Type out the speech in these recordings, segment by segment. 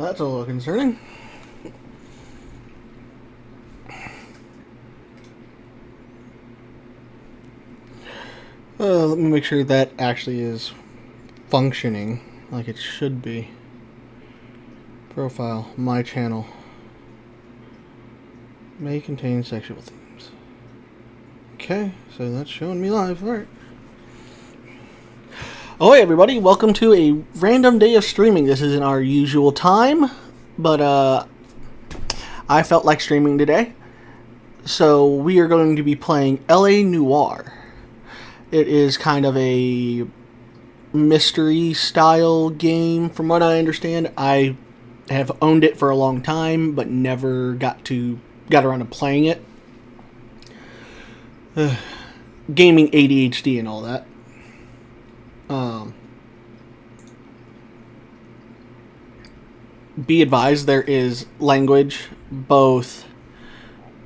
that's a little concerning. Let me make sure that actually is functioning like it should be. Profile, my channel. May contain sexual themes. Okay, so that's showing me live. Alright. Oh, hey everybody, welcome to a random day of streaming. This isn't our usual time, but I felt like streaming today. So we are going to be playing LA Noire. It is kind of a mystery style game from what I understand. I have owned it for a long time, but never got around to playing it. Gaming ADHD and all that. Be advised, there is language both.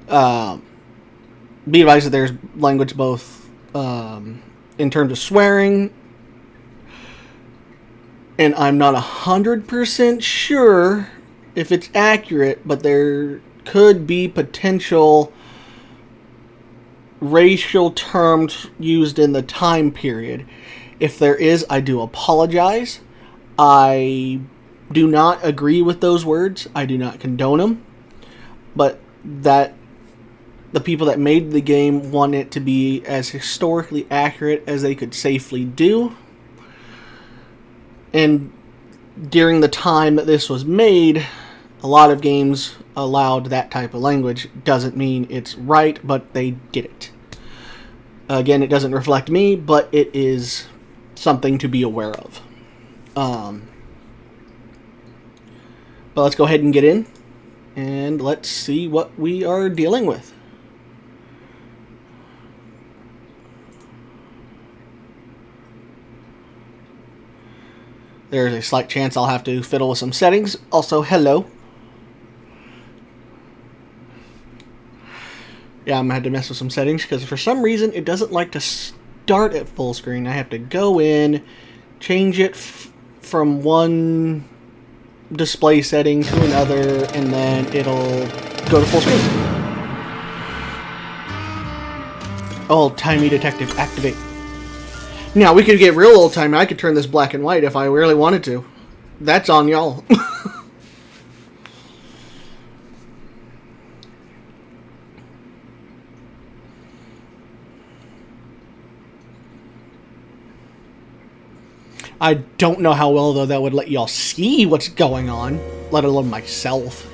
Be advised that there's language both in terms of swearing, and I'm not 100% sure if it's accurate, but there could be potential racial terms used in the time period. If there is, I do apologize. I do not agree with those words. I do not condone them. But that the people that made the game want it to be as historically accurate as they could safely do. And during the time that this was made, a lot of games allowed that type of language. Doesn't mean it's right, but they did it. Again, it doesn't reflect me, but it is something to be aware of. But let's go ahead and get in, and let's see what we are dealing with. There's a slight chance I'll have to fiddle with some settings. Also, hello. Yeah, I'm going to have to mess with some settings because for some reason it doesn't like to start at full screen. I have to go in, change it from one display setting to another, and then it'll go to full screen. Old-timey detective, activate. Now, we could get real old-timey. I could turn this black and white if I really wanted to. That's on y'all. I don't know how well, though, that would let y'all see what's going on, let alone myself.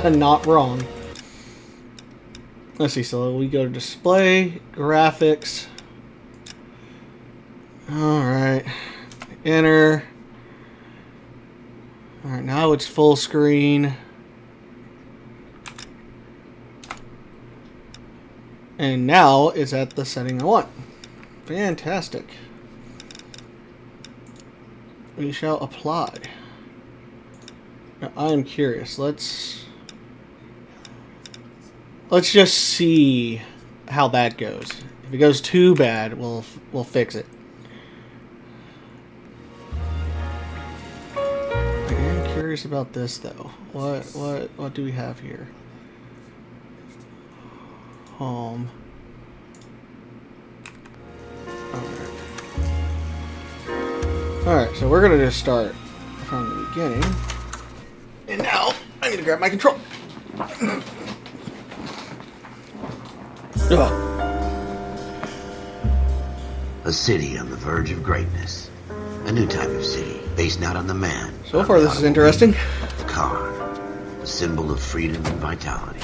Not wrong. Let's see, so we go to display, graphics. Alright. Enter. Alright, now it's full screen. And now it's at the setting I want. Fantastic. We shall apply. Now, I am curious. Let's just see how that goes. If it goes too bad, we'll fix it. Curious about this though. What do we have here? Home. Alright, so we're gonna just start from the beginning. And now I need to grab my control. A city on the verge of greatness. A new type of city, based not on the man. So far, this is interesting. The car, a symbol of freedom and vitality.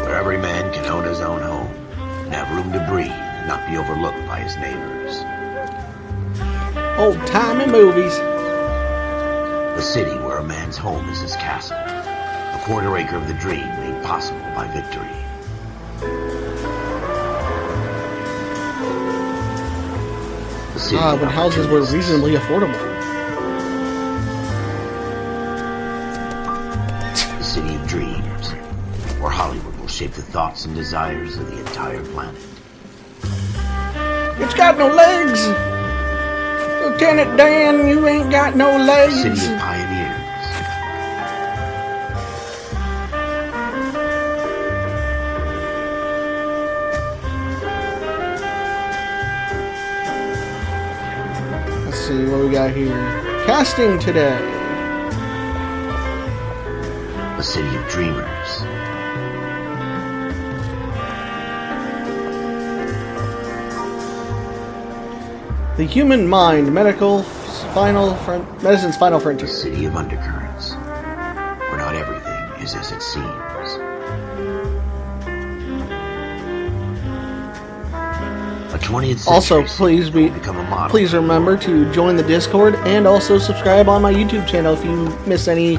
Where every man can own his own home, and have room to breathe and not be overlooked by his neighbors. Old-timey movies. A city where a man's home is his castle. A quarter acre of the dream made possible by victory. The city Ah, of when houses were opportunists. reasonably affordable. The city of dreams, where Hollywood will shape the thoughts and desires of the entire planet. It's got no legs! Lieutenant Dan, you ain't got no The legs! city of pioneers. Let's see what we got here. Casting today. The city of dreamers. The human mind, medicine's final The frontier. city of undercurrents, where not everything is as it seems. A 20th century Also, city will become a model. please remember to join the Discord and also subscribe on my YouTube channel if you miss any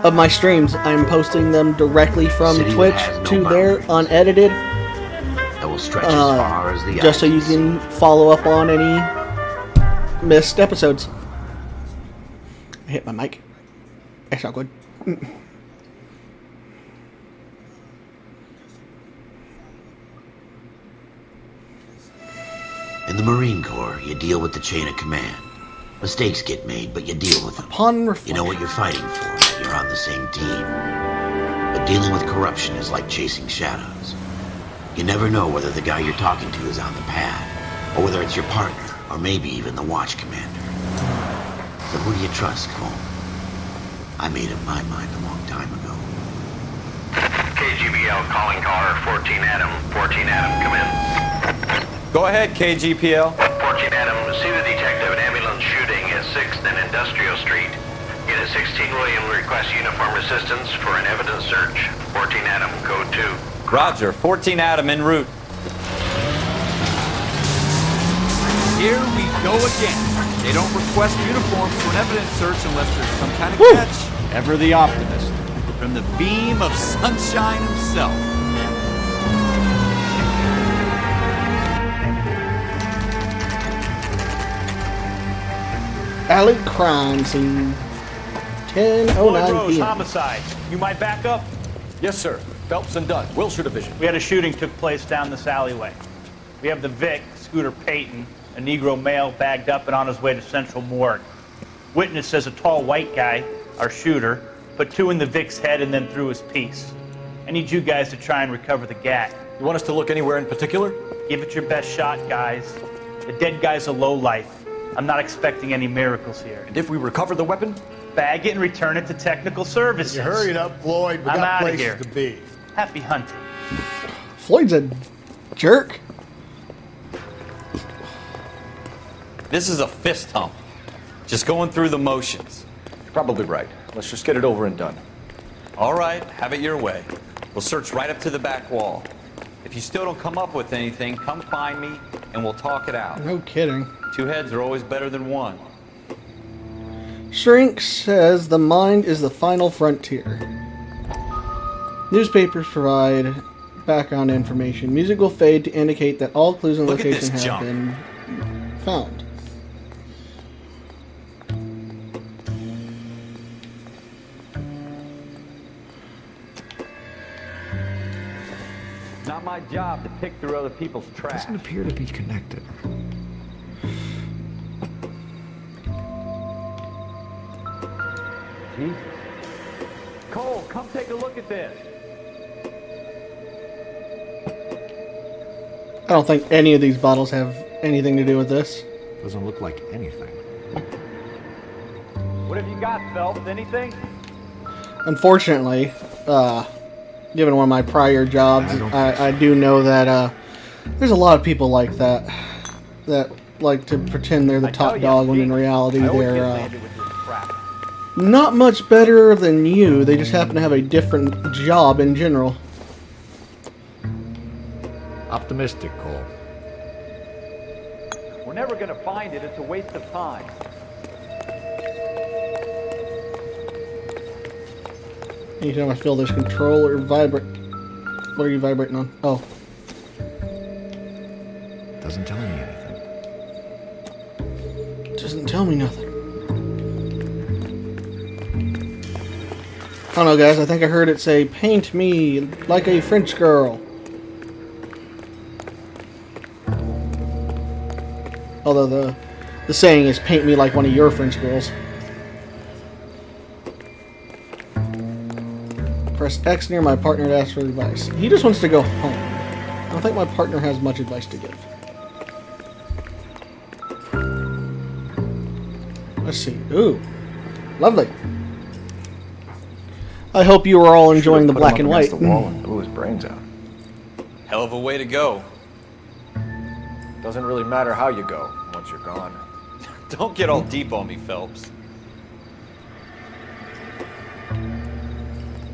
of my streams. I'm posting them directly from City that Twitch has no to there boundaries. unedited, that will stretch as far as the just so you eyes. can follow up on any missed episodes. I hit my mic. That's not good. In the Marine Corps, you deal with the chain of command. Mistakes get made, but you deal with them. Upon reflection. You know what you're fighting for. You're on the same team. But dealing with corruption is like chasing shadows. You never know whether the guy you're talking to is on the pad, or whether it's your partner, or maybe even the watch commander. So who do you trust, Cole? I made up my mind a long time ago. KGBL calling caller 14 Adam. 14 Adam, come in. Go ahead, KGPL. 14 Adam, see the detective an ambulance shooting at 6th and Industrial Street. Unit 16 William requests uniform assistance for an evidence search. 14 Adam, code 2. Roger, 14 Adam en route. Here we go again. They don't request uniforms for an evidence search unless there's some kind of catch. Ever the optimist. From the beam of sunshine himself. Alley crime scene. 10:09 Rose, p.m. homicide. You might back up? Yes, sir. Phelps and Dunn, Wilshire Division. We had a shooting took place down this alleyway. We have the Vic, Scooter Payton, a Negro male bagged up and on his way to Central Morgue. Witness says a tall white guy, our shooter, put 2 in the Vic's head and then threw his piece. I need you guys to try and recover the gat. You want us to look anywhere in particular? Give it your best shot, guys. The dead guy's a lowlife. I'm not expecting any miracles here. And if we recover the weapon? Bag it and return it to technical services. You hurried up, Floyd. We I'm got outta places here. to be. Happy hunting. Floyd's a jerk. This is a fist hump. Just going through the motions. You're probably right. Let's just get it over and done. All right, have it your way. We'll search right up to the back wall. If you still don't come up with anything, come find me and we'll talk it out. No kidding. 2 heads are always better than 1. Shrink says the mind is the final frontier. Newspapers provide background information. Music will fade to indicate that all clues and Look at location this have junk. been found. Not my job to pick through other people's trash. Doesn't appear to be connected. Jesus. Cole, come take a look at this. I don't think any of these bottles have anything to do with this. Doesn't look like anything. What have you got, Phelps? Anything? Unfortunately, given one of my prior jobs, I do know that there's a lot of people like that like to pretend they're the top dog when in reality they're not much better than you. They just happen to have a different job in general. Optimistic, Cole. We're never going to find it. It's a waste of time. Anytime I feel this controller vibrate. What are you vibrating on? Oh. Doesn't tell me anything. Doesn't tell me nothing. I don't know, guys. I think I heard it say, "Paint me like a French girl." Although the saying is, "Paint me like one of your French girls." Press X near my partner to ask for advice. He just wants to go home. I don't think my partner has much advice to give. Let's see. Ooh. Lovely. I hope you are all enjoying the black and white. The wall and blew his brains out. Hell of a way to go. Doesn't really matter how you go once you're gone. Don't get all deep on me, Phelps.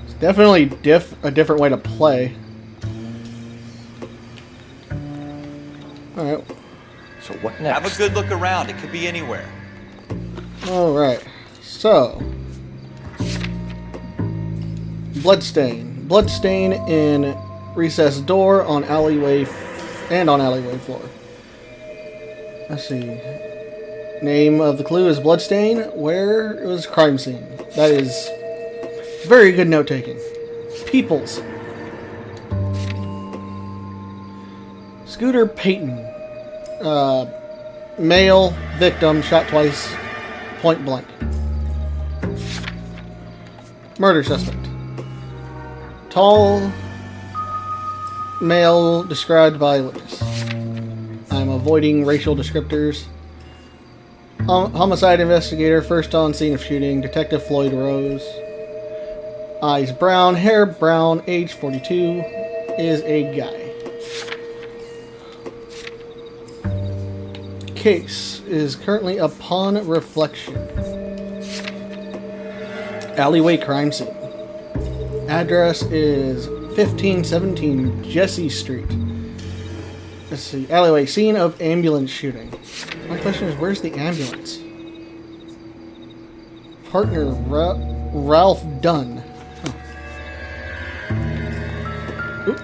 It's definitely a different way to play. Alright. So what next? Have a good look around. It could be anywhere. Alright. So. Bloodstain. Bloodstain in recessed door on alleyway on alleyway floor. Let's see. Name of the clue is Bloodstain. Where it was crime scene. That is very good note taking. Peoples. Scooter Payton. Male victim shot twice. Point blank. Murder suspect. Tall male described by witness. I'm avoiding racial descriptors. Homicide investigator, first on scene of shooting, Detective Floyd Rose. Eyes brown, hair brown, age 42, is a guy. Case is currently upon reflection. Alleyway crime scene. Address is 1517 Jesse Street. Let's see. Alleyway, scene of ambulance shooting. My question is, where's the ambulance? Partner Ralph Dunn. Huh. Oop.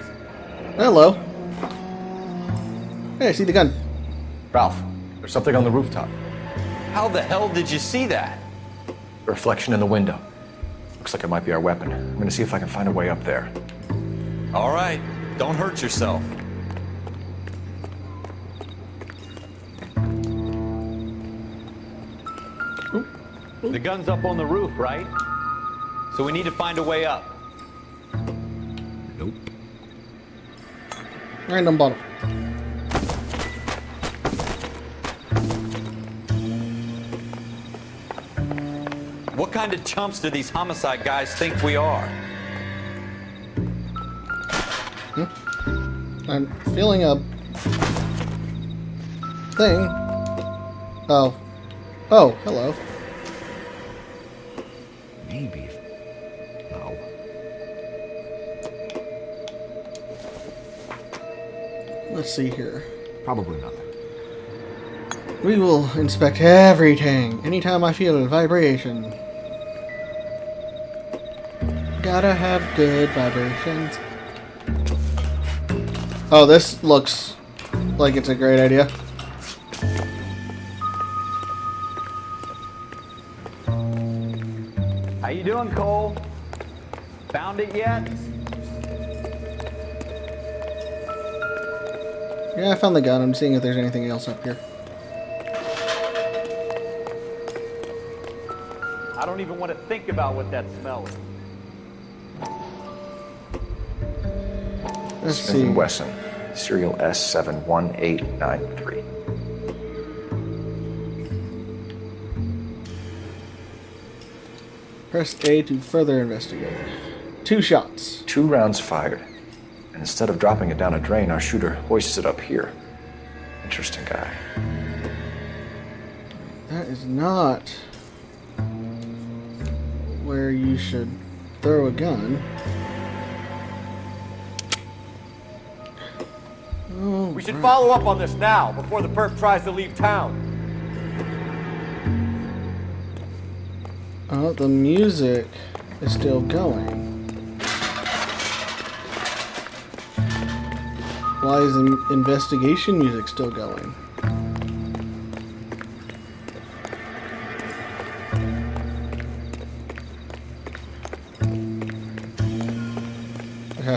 Hello. Hey, I see the gun. Ralph, there's something on the rooftop. How the hell did you see that? A reflection in the window. Looks like it might be our weapon. I'm gonna see if I can find a way up there. All right. Don't hurt yourself. The gun's up on the roof, right? So we need to find a way up. Nope. Random bottle. What kind of chumps do these homicide guys think we are? I'm feeling a thing. Oh. Oh, hello. Maybe. No. Let's see here. Probably nothing. We will inspect everything. Anytime I feel a vibration. Gotta have good vibrations. Oh, this looks like it's a great idea. How you doing, Cole? Found it yet? Yeah, I found the gun. I'm seeing if there's anything else up here. I don't even want to think about what that smell is. Let's Smith see. & Wesson, serial S71893. Press A to further investigate. 2 shots. 2 rounds fired. And instead of dropping it down a drain, our shooter hoists it up here. Interesting guy. That is not where you should throw a gun. Oh, We should follow up on this now, before the perp tries to leave town. oh, the music is still going. Why is the investigation music still going?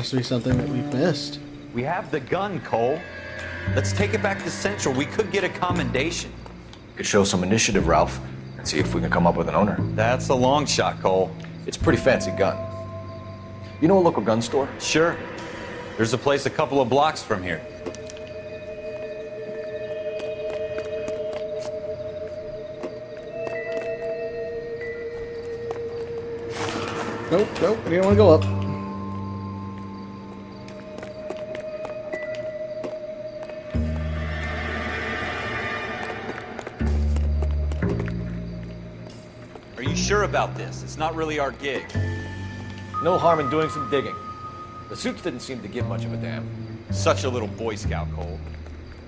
has to be something that we've missed. We have the gun, Cole. Let's take it back to Central. We could get a commendation. Could show some initiative, Ralph, and see if we can come up with an owner. That's a long shot, Cole. It's a pretty fancy gun. You know a local gun store? Sure. There's a place a couple of blocks from here. Nope, nope, I didn't want to go up. Are you sure about this? It's not really our gig. No harm in doing some digging. The suits didn't seem to give much of a damn. Such a little Boy Scout, Cole.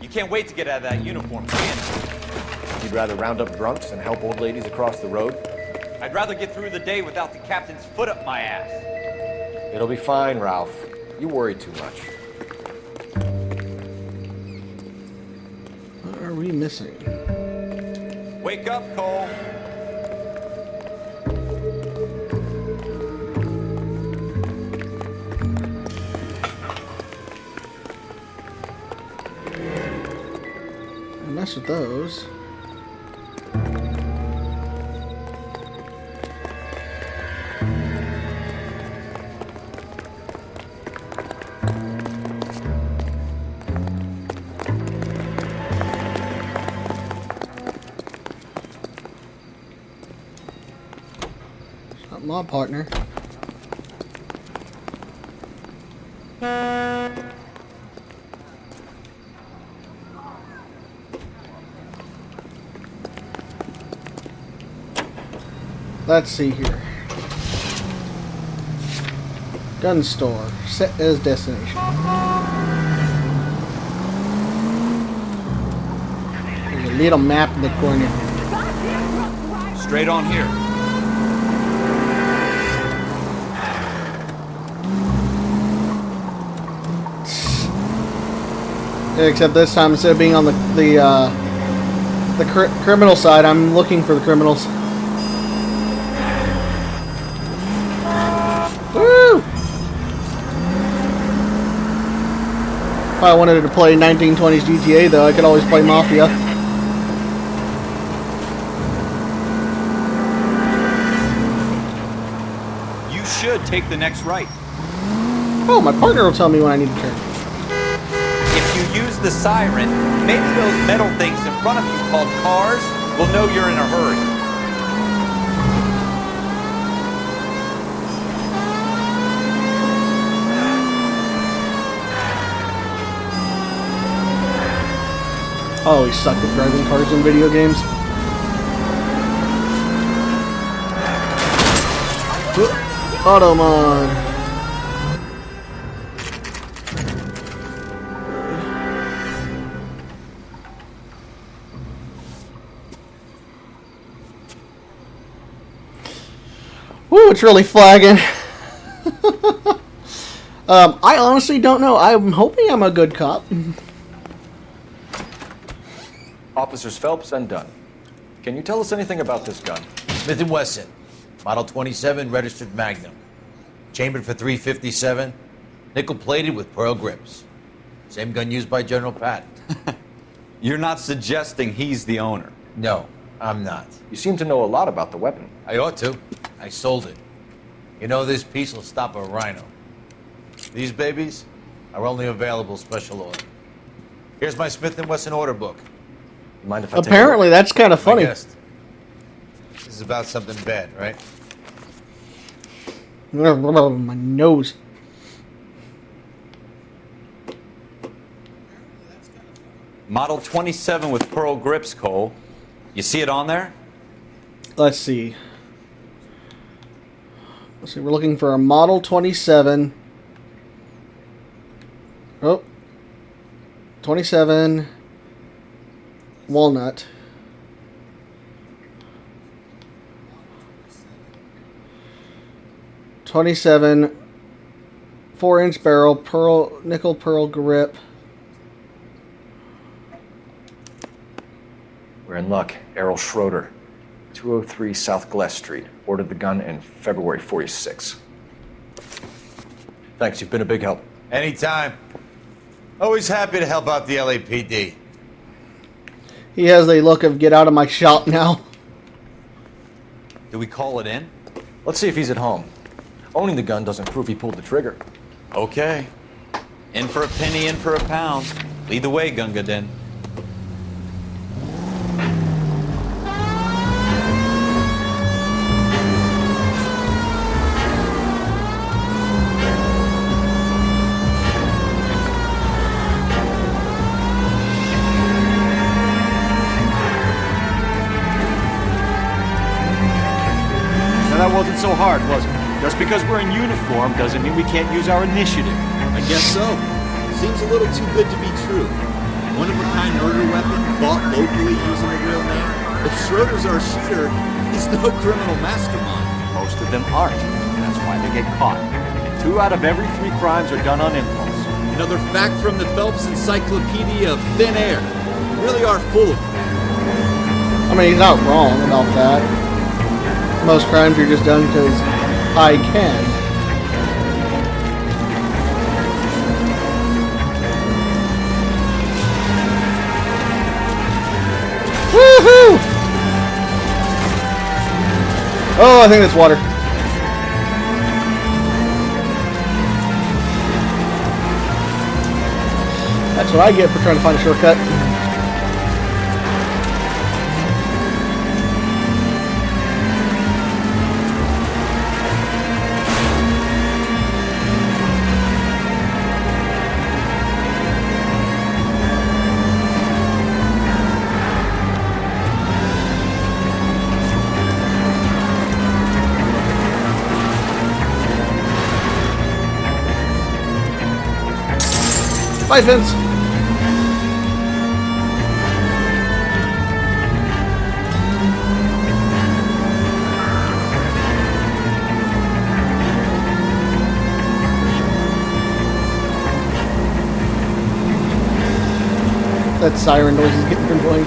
You can't wait to get out of that uniform, can you? You'd rather round up drunks and help old ladies across the road? I'd rather get through the day without the captain's foot up my ass. It'll be fine, Ralph. You worry too much. What are we missing? Wake up, Cole. Mess with those. It's not my partner. Let's see here. Gun store. Set as destination. There's a little map in the corner. Straight on here. Except this time, instead of being on the criminal side, I'm looking for the criminals. Woo! If I wanted to play 1920s GTA, though, I could always play Mafia. You should take the next right. Oh, my partner will tell me when I need to turn. If you use the siren, maybe those metal things in front of you called cars will know you're in a hurry. Oh, he sucked at driving cars in video games. Automon. Woo, it's really flagging. I honestly don't know. I'm hoping I'm a good cop. Officers Phelps and Dunn. Can you tell us anything about this gun? Smith & Wesson, Model 27, registered Magnum. Chambered for .357, nickel-plated with pearl grips. Same gun used by General Patton. You're not suggesting he's the owner. No, I'm not. You seem to know a lot about the weapon. I ought to. I sold it. You know, this piece will stop a rhino. These babies are only available special order. Here's my Smith & Wesson order book. You mind if I Apparently, that's kind of funny. I guessed. This is about something bad, right? My nose. Model 27 with pearl grips, Cole. You see it on there? Let's see. Let's see. We're looking for a Model 27. Oh. 27. Walnut. .27 4-inch barrel, pearl, nickel pearl grip. We're in luck. Errol Schroeder, 203 South Glass Street. Ordered the gun in February '46. Thanks, you've been a big help. Anytime. Always happy to help out the LAPD. He has a look of get out of my shop now. Do we call it in? Let's see if he's at home. Owning the gun doesn't prove he pulled the trigger. Okay. In for a penny, in for a pound. Lead the way, Gunga Din. Now that wasn't so hard, was it? Just because we're in uniform doesn't mean we can't use our initiative. I guess so. Seems a little too good to be true. One-of-a-kind murder weapon, bought locally using a real name. If Schroeder's our shooter, he's no criminal mastermind. Most of them aren't. That's why they get caught. 2 out of every 3 crimes are done on impulse. Another fact from the Phelps Encyclopedia of Thin Air. You really are full of them. I mean, he's not wrong about that. Most crimes are just done because I can. Woohoo! Oh, I think that's water. That's what I get for trying to find a shortcut. Bye, Vince. That siren noise is getting annoying.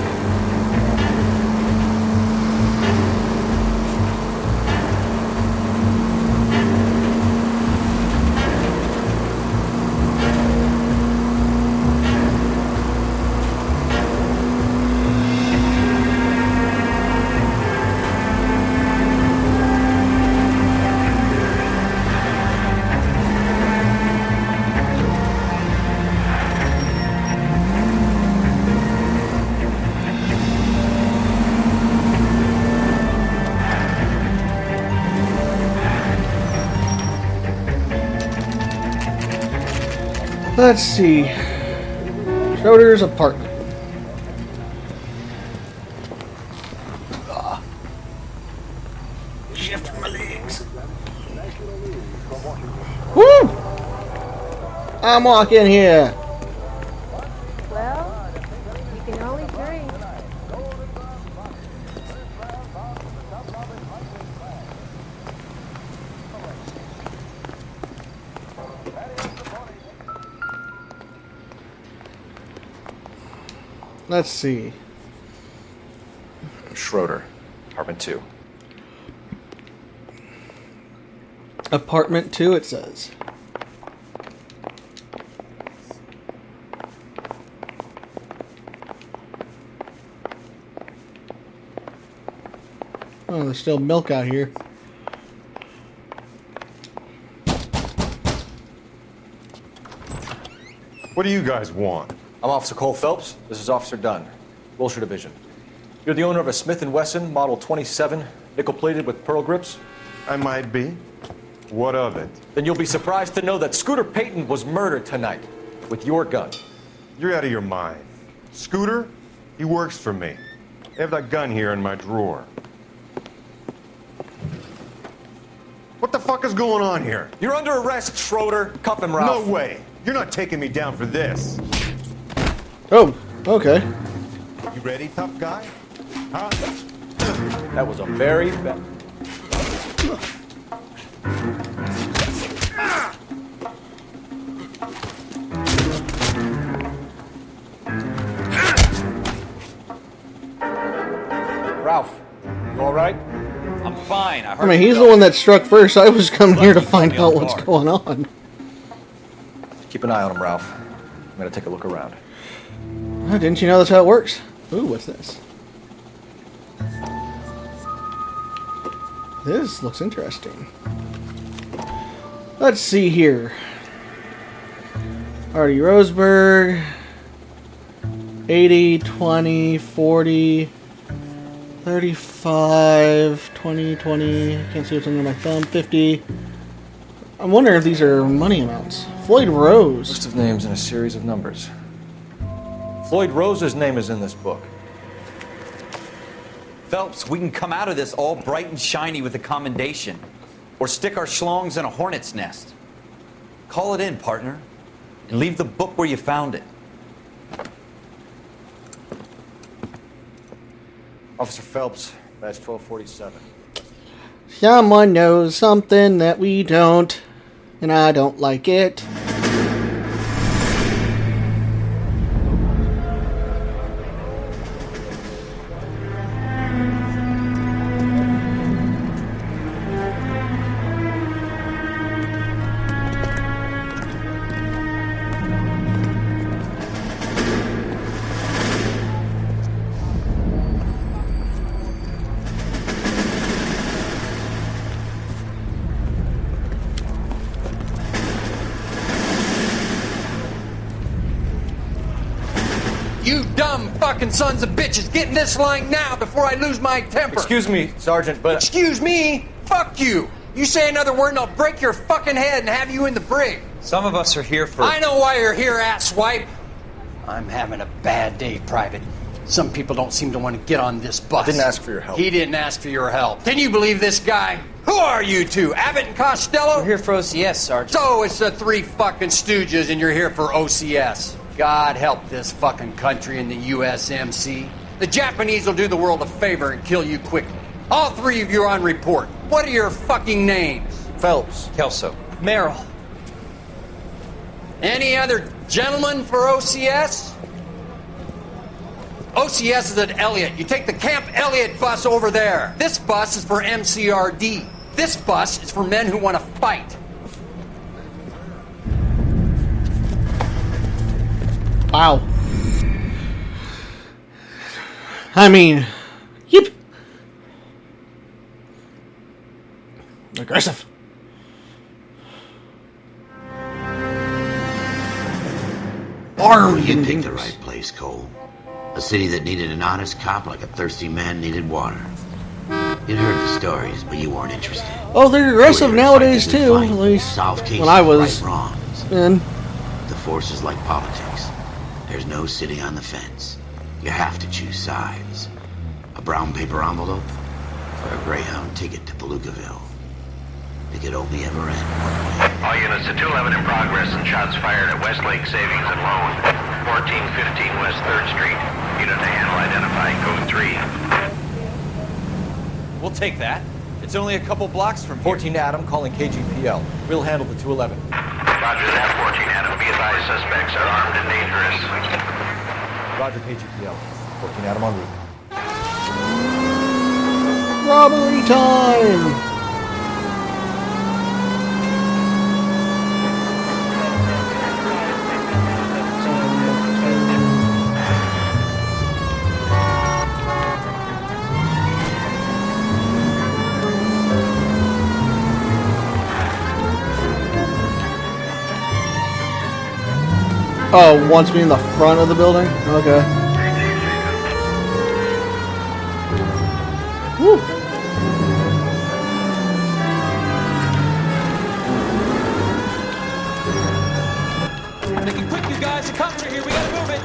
Let's see. Schroeder's apartment. Shift my legs. Woo! I'm walking here. Well, you can only drink. Let's see. Schroeder, apartment 2. Apartment 2, it says. Oh, there's still milk out here. What do you guys want? I'm Officer Cole Phelps. This is Officer Dunn, Wilshire Division. You're the owner of a Smith & Wesson Model 27, nickel-plated with pearl grips? I might be. What of it? Then you'll be surprised to know that Scooter Payton was murdered tonight with your gun. You're out of your mind. Scooter? He works for me. I have that gun here in my drawer. What the fuck is going on here? You're under arrest, Schroeder. Cuff him, Ralph. No way. You're not taking me down for this. Oh, okay. You ready, tough guy? Huh? That was a very bad... Ralph, you all right? I'm fine. I mean, he's the one that struck first. I was coming here to find out what's going on. Keep an eye on him, Ralph. I'm gonna take a look around. Oh, didn't you know that's how it works? Ooh, what's this? This looks interesting. Let's see here. Artie Roseberg. 80, 20, 40, 35, 20, 20. I can't see what's under my thumb. 50. I'm wondering if these are money amounts. Floyd Rose. List of names and a series of numbers. Floyd Rose's name is in this book. Phelps, we can come out of this all bright and shiny with a commendation. Or stick our schlongs in a hornet's nest. Call it in, partner. And leave the book where you found it. Officer Phelps, badge 1247. Someone knows something that we don't, and I don't like it. You dumb fucking sons of bitches, get in this line now before I lose my temper. Excuse me, Sergeant, but... Excuse me? Fuck you. You say another word and I'll break your fucking head and have you in the brig. Some of us are here for... I know why you're here, asswipe. I'm having a bad day, Private. Some people don't seem to want to get on this bus. I didn't ask for your help. He didn't ask for your help. Can you believe this guy? Who are you two? Abbott and Costello? We're here for OCS, Sergeant. So it's the three fucking stooges and you're here for OCS. God help this fucking country and the USMC. The Japanese will do the world a favor and kill you quickly. All three of you are on report. What are your fucking names? Phelps. Kelso. Merrill. Any other gentlemen for OCS? OCS is at Elliott. You take the Camp Elliott bus over there. This bus is for MCRD. This bus is for men who want to fight. Wow. I mean, yep. Aggressive. Oh, you picked the right place, Cole. A city that needed an honest cop like a thirsty man needed water. You'd heard the stories, but you weren't interested. Oh, they're aggressive nowadays too. At least solve cases, when I was right wrongs. in. The force is like politics. There's no sitting on the fence. You have to choose sides. A brown paper envelope or a Greyhound ticket to Palookaville. It could only ever end one way. All units to 211 in progress and shots fired at Westlake Savings and Loan, 1415 West 3rd Street. Unit to handle identify code 3. We'll take that. It's only a couple blocks from here. 14 Adam calling KGPL. We'll handle the 211. Roger that, 14 Adam. Be advised, suspects are armed and dangerous. Roger, KGPL. 14 Adam en route. Robbery time! Oh, wants me in the front of the building? Okay. Woo. Make it quick, you guys. The cops are here. We gotta move it.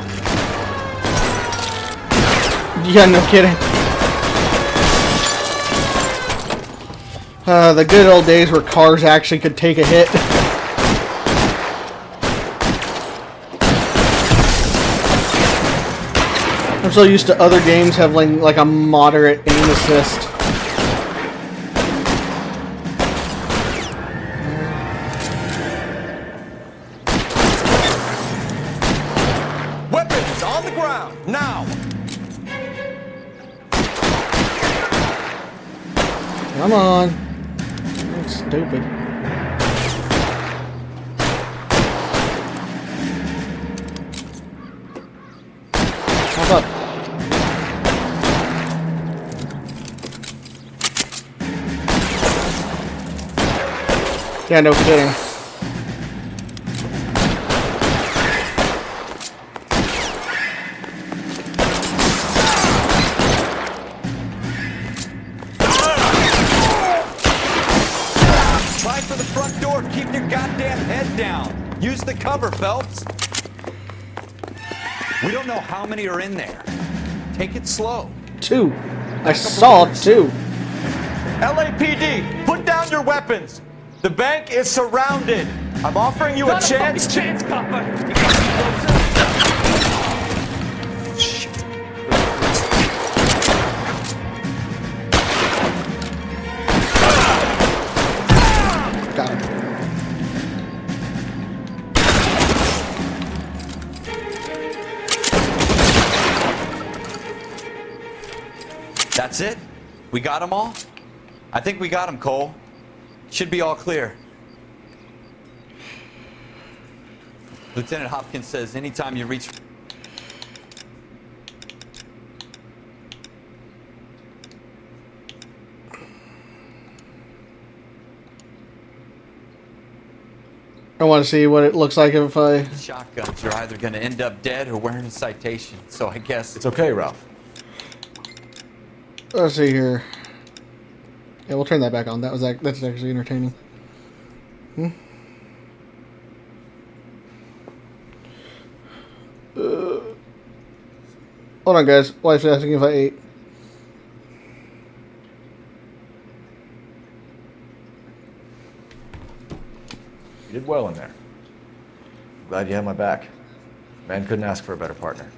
Yeah, no kidding. The good old days where cars actually could take a hit. I'm so used to other games having like a moderate aim assist. Weapons on the ground, now! Come on. That's stupid. Yeah, no kidding. Try for the front door. Keep your goddamn head down. Use the cover, Phelps. We don't know how many are in there. Take it slow. 2. I saw 2. LAPD, put down your weapons. The bank is surrounded. I'm offering you a chance. Chance, copper. Got him. That's it? We got them all? I think we got them, Cole. Should be all clear. Lieutenant Hopkins says anytime you reach... I want to see what it looks like if I... Shotguns, you're either going to end up dead or wearing a citation. So I guess... It's okay, Ralph. Let's see here. Yeah, we'll turn that back on. That's actually entertaining. Hold on, guys. Wife's asking if I ate. You did well in there. Glad you had my back. Man couldn't ask for a better partner.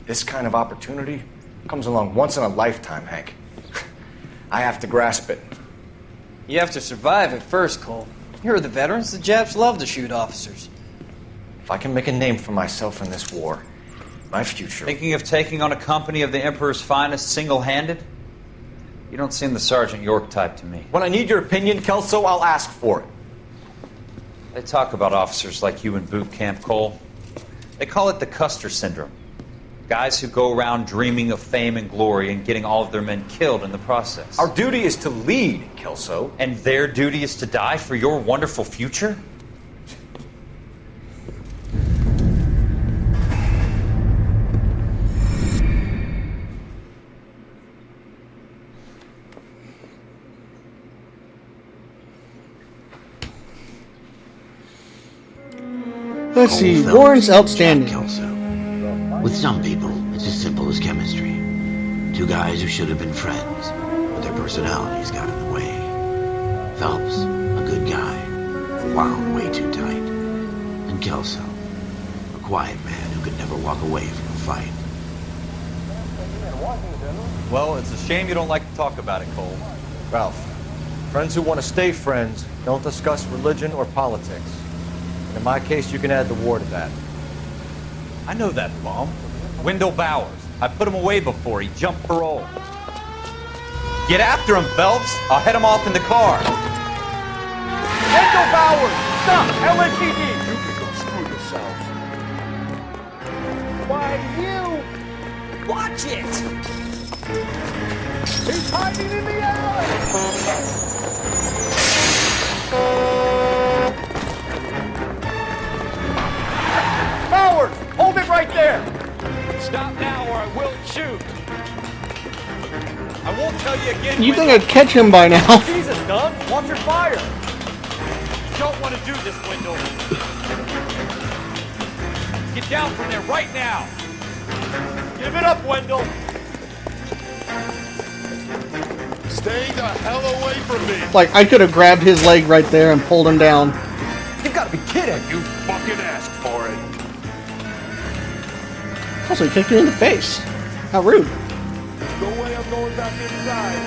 This kind of opportunity comes along once in a lifetime, Hank. I have to grasp it. You have to survive it first, Cole. Here are the veterans. The Japs love to shoot officers. If I can make a name for myself in this war, my future... Thinking of taking on a company of the Emperor's finest single-handed? You don't seem the Sergeant York type to me. When I need your opinion, Kelso, I'll ask for it. They talk about officers like you in boot camp, Cole. They call it the Custer Syndrome. Guys who go around dreaming of fame and glory and getting all of their men killed in the process. Our duty is to lead, Kelso. And their duty is to die for your wonderful future? Let's see. Warren's outstanding. Kelso. With some people, it's as simple as chemistry. Two guys who should have been friends, but their personalities got in the way. Phelps, a good guy, wound way too tight. And Kelso, a quiet man who could never walk away from a fight. Well, it's a shame you don't like to talk about it, Cole. Ralph, friends who want to stay friends don't discuss religion or politics. And in my case, you can add the war to that. I know that bum. Wendell Bowers. I put him away before. He jumped parole. Get after him, Phelps. I'll head him off in the car. Wendell Bowers! Stop! LAPD! You can go screw yourselves. Why, you... Watch it! He's hiding in the alley! Bowers! Hold it right there! Stop now or I will shoot. I won't tell you again. You think I'd catch him by now? Jesus, Dunn! Watch your fire! You don't want to do this, Wendell. Get down from there right now. Give it up, Wendell! Stay the hell away from me! Like, I could have grabbed his leg right there and pulled him down. You've got to be kidding! You fucking asked for it! Also, he kicked you in the face. How rude. No way I'm going back inside.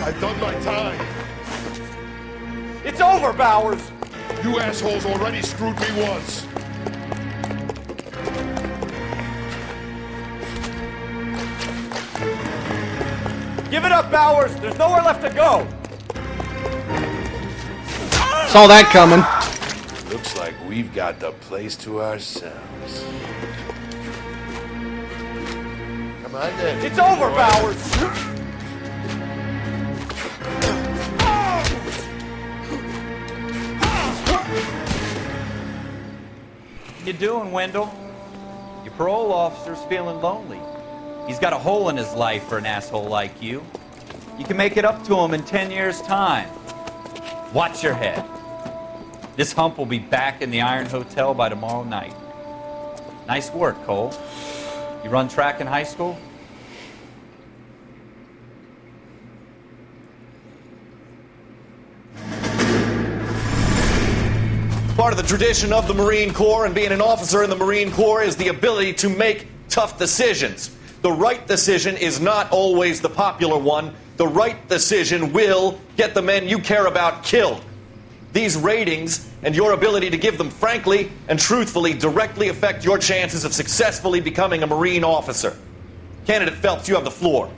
I've done my time. It's over, Bowers! You assholes already screwed me once. Give it up, Bowers! There's nowhere left to go! Saw that coming. Looks like we've got the place to ourselves. Come on, then. It's over, Bowers! You doing, Wendell? Your parole officer's feeling lonely. He's got a hole in his life for an asshole like you. You can make it up to him in 10 years' time. Watch your head. This hump will be back in the Iron Hotel by tomorrow night. Nice work, Cole. You run track in high school? Part of the tradition of the Marine Corps and being an officer in the Marine Corps is the ability to make tough decisions. The right decision is not always the popular one. The right decision will get the men you care about killed. These ratings and your ability to give them frankly and truthfully directly affect your chances of successfully becoming a Marine officer. Candidate Phelps, you have the floor.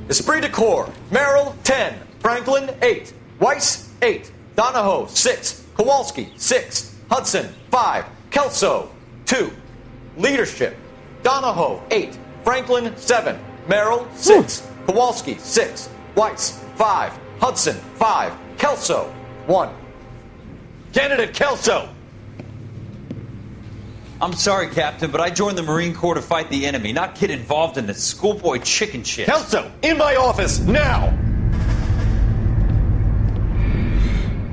Esprit de Corps, Merrill, 10. Franklin, 8. Weiss, 8. Donahoe, 6. Kowalski, 6. Hudson, 5. Kelso, 2. Leadership, Donahoe, 8. Franklin, 7. Merrill, 6. Kowalski, 6. Weiss, 5. Hudson, 5. Kelso, 1. Candidate Kelso! I'm sorry, Captain, but I joined the Marine Corps to fight the enemy, not get involved in this schoolboy chicken shit. Kelso, in my office, now!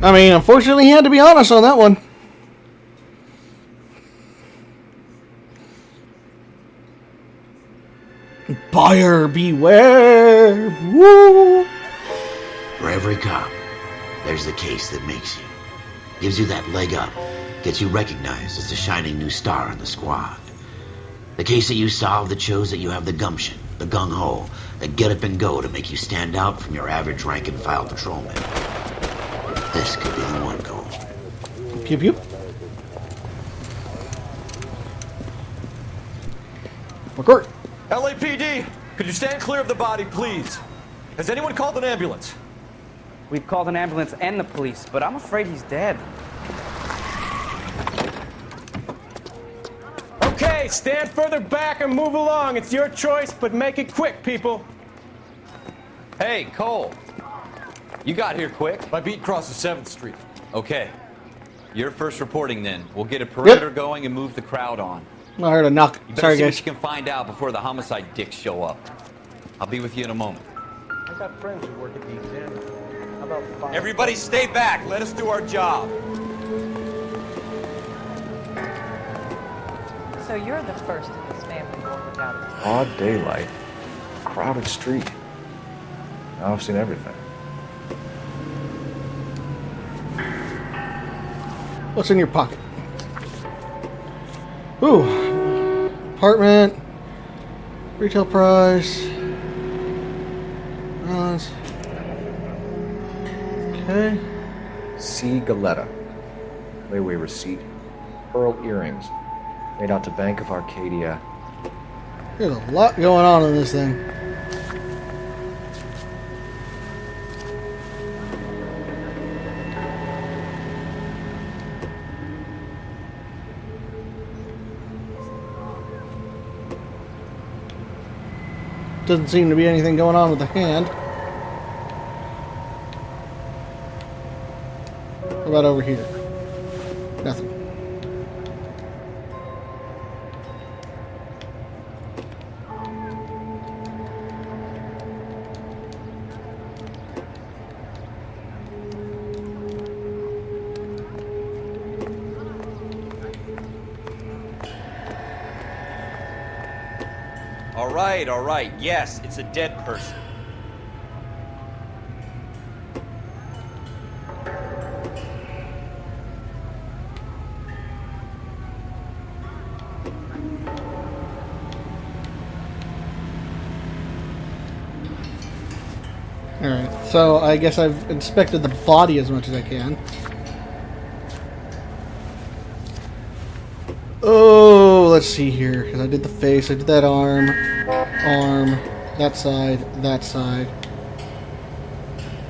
I mean, unfortunately, he had to be honest on that one. Buyer beware! Woo! For every cop, there's the case that makes you. Gives you that leg up. Gets you recognized as the shining new star in the squad. The case that you solve that shows that you have the gumption, the gung-ho, the get up and go to make you stand out from your average rank-and-file patrolman. This could be the one, Cole. Pew pew. McCourt. LAPD, could you stand clear of the body, please? Has anyone called an ambulance? We've called an ambulance and the police, but I'm afraid he's dead. Okay, stand further back and move along. It's your choice, but make it quick, people. Hey, Cole. You got here quick. My beat crosses 7th Street. Okay. You're first reporting then. We'll get a perimeter going and move the crowd on. I heard a knock. You better Sorry, see guys. what you can find out before the homicide dicks show up. I'll be with you in a moment. I got friends who work at the exam. How about 5? Everybody stay back. Let us do our job. So you're the first in this family going without a Broad daylight, crowded street. Now I've seen everything. What's in your pocket? Ooh. Apartment. Retail price. Balance. Okay. C. Galetta. Layaway receipt. Pearl earrings. Made out to Bank of Arcadia. There's a lot going on in this thing. Doesn't seem to be anything going on with the hand. What about over here? Nothing. All right. Yes, it's a dead person. Alright, so I guess I've inspected the body as much as I can. Oh, let's see here, because I did the face, I did that arm. arm, that side, that side.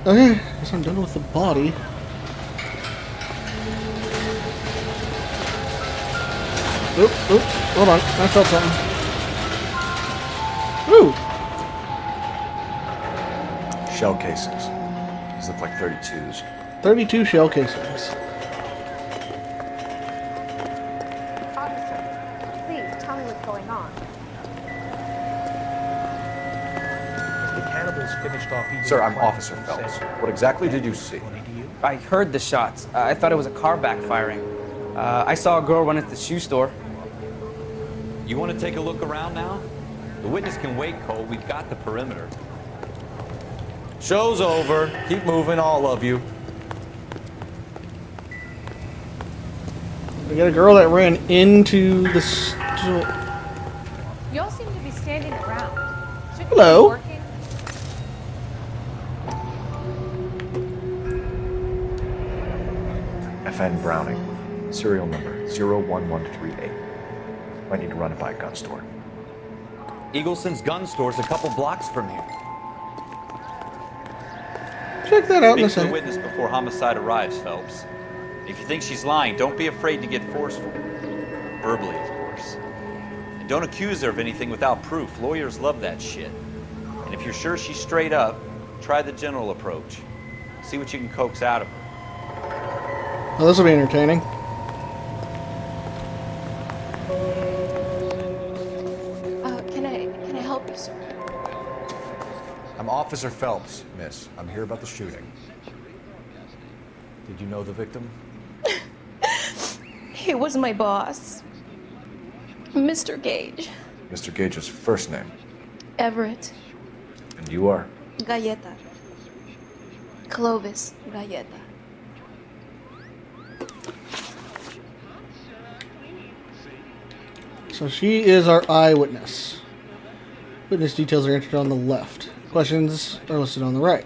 Okay, guess I'm done with the body. Oop, oop, hold on, I felt something. Ooh! Shell casings. These look like 32s. 32 shell casings. Officer, please tell me what's going on. The cannibals finished off eating. Sir, I'm Officer Phelps. What exactly did you see? I heard the shots. I thought it was a car backfiring. I saw a girl run into the shoe store. You want to take a look around now? The witness can wait, Cole. We've got the perimeter. Show's over. Keep moving, all of you. We got a girl that ran into the store. You all seem to be standing around. Shouldn't Hello. you be working? FN Browning. Serial number 01138. Might need to run it by a gun store. Eagleson's gun store's a couple blocks from here. Check that out in a Speak to the second. witness before homicide arrives, Phelps. If you think she's lying, don't be afraid to get forceful. Verbally, of course. And don't accuse her of anything without proof. Lawyers love that shit. And if you're sure she's straight up, try the general approach. See what you can coax out of her. Well, this will be entertaining. Can I help you, sir? I'm Officer Phelps, miss. I'm here about the shooting. Did you know the victim? He was my boss, Mr. Gage. Mr. Gage's first name. Everett. And you are? Galleta. Clovis Galleta. So she is our eyewitness. Witness details are entered on the left. Questions are listed on the right.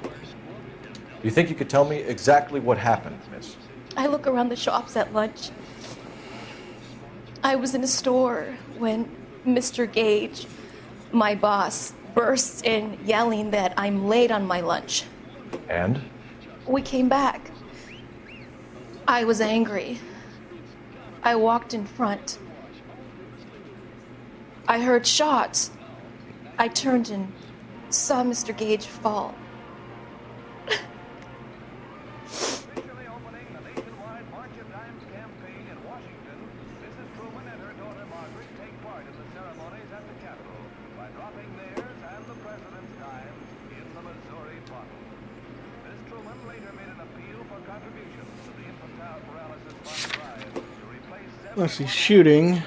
You think you could tell me exactly what happened, miss? I look around the shops at lunch. I was in a store when Mr. Gage, my boss, bursts in yelling that I'm late on my lunch. And? We came back. I was angry. I walked in front. I heard shots. I turned and saw Mr. Gage fall. Let's see, shooting.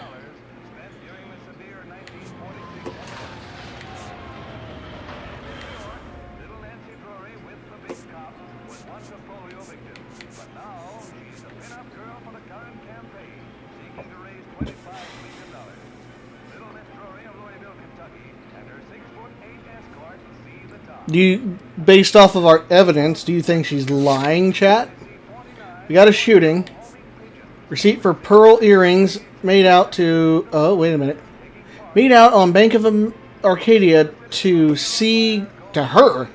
Do you, based off of our evidence, do you think she's lying, chat? We got a shooting. Receipt for pearl earrings made out to... Oh, wait a minute. Made out on Bank of Arcadia to C... to her.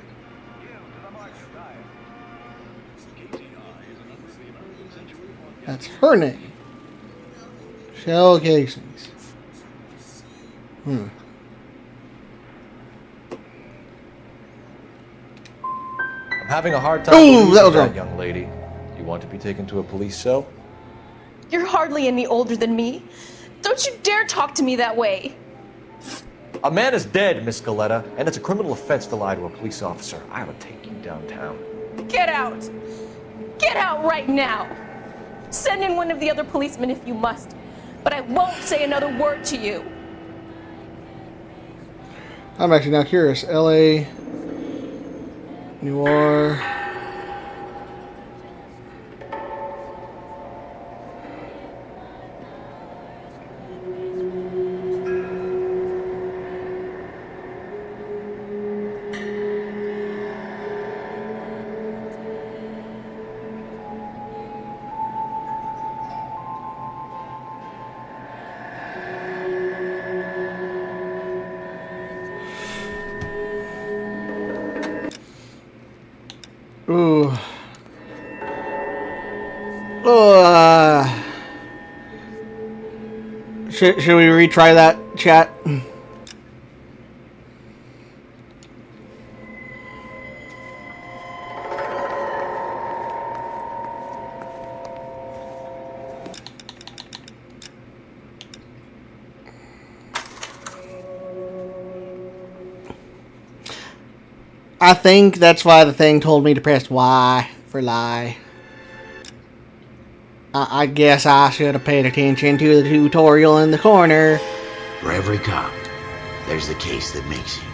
That's her name. Shell casings. I'm having a hard time Ooh, that was believing wrong. young lady. You want to be taken to a police cell? You're hardly any older than me. Don't you dare talk to me that way. A man is dead, Miss Galletta, and it's a criminal offense to lie to a police officer. I will take you downtown. Get out. Get out right now. Send in one of the other policemen if you must, but I won't say another word to you. I'm actually now curious. L.A. Noire. Ooh. Uh, should we retry that, chat? I think that's why the thing told me to press Y for lie. I guess I should have paid attention to the tutorial in the corner. For every cop, there's the case that makes you.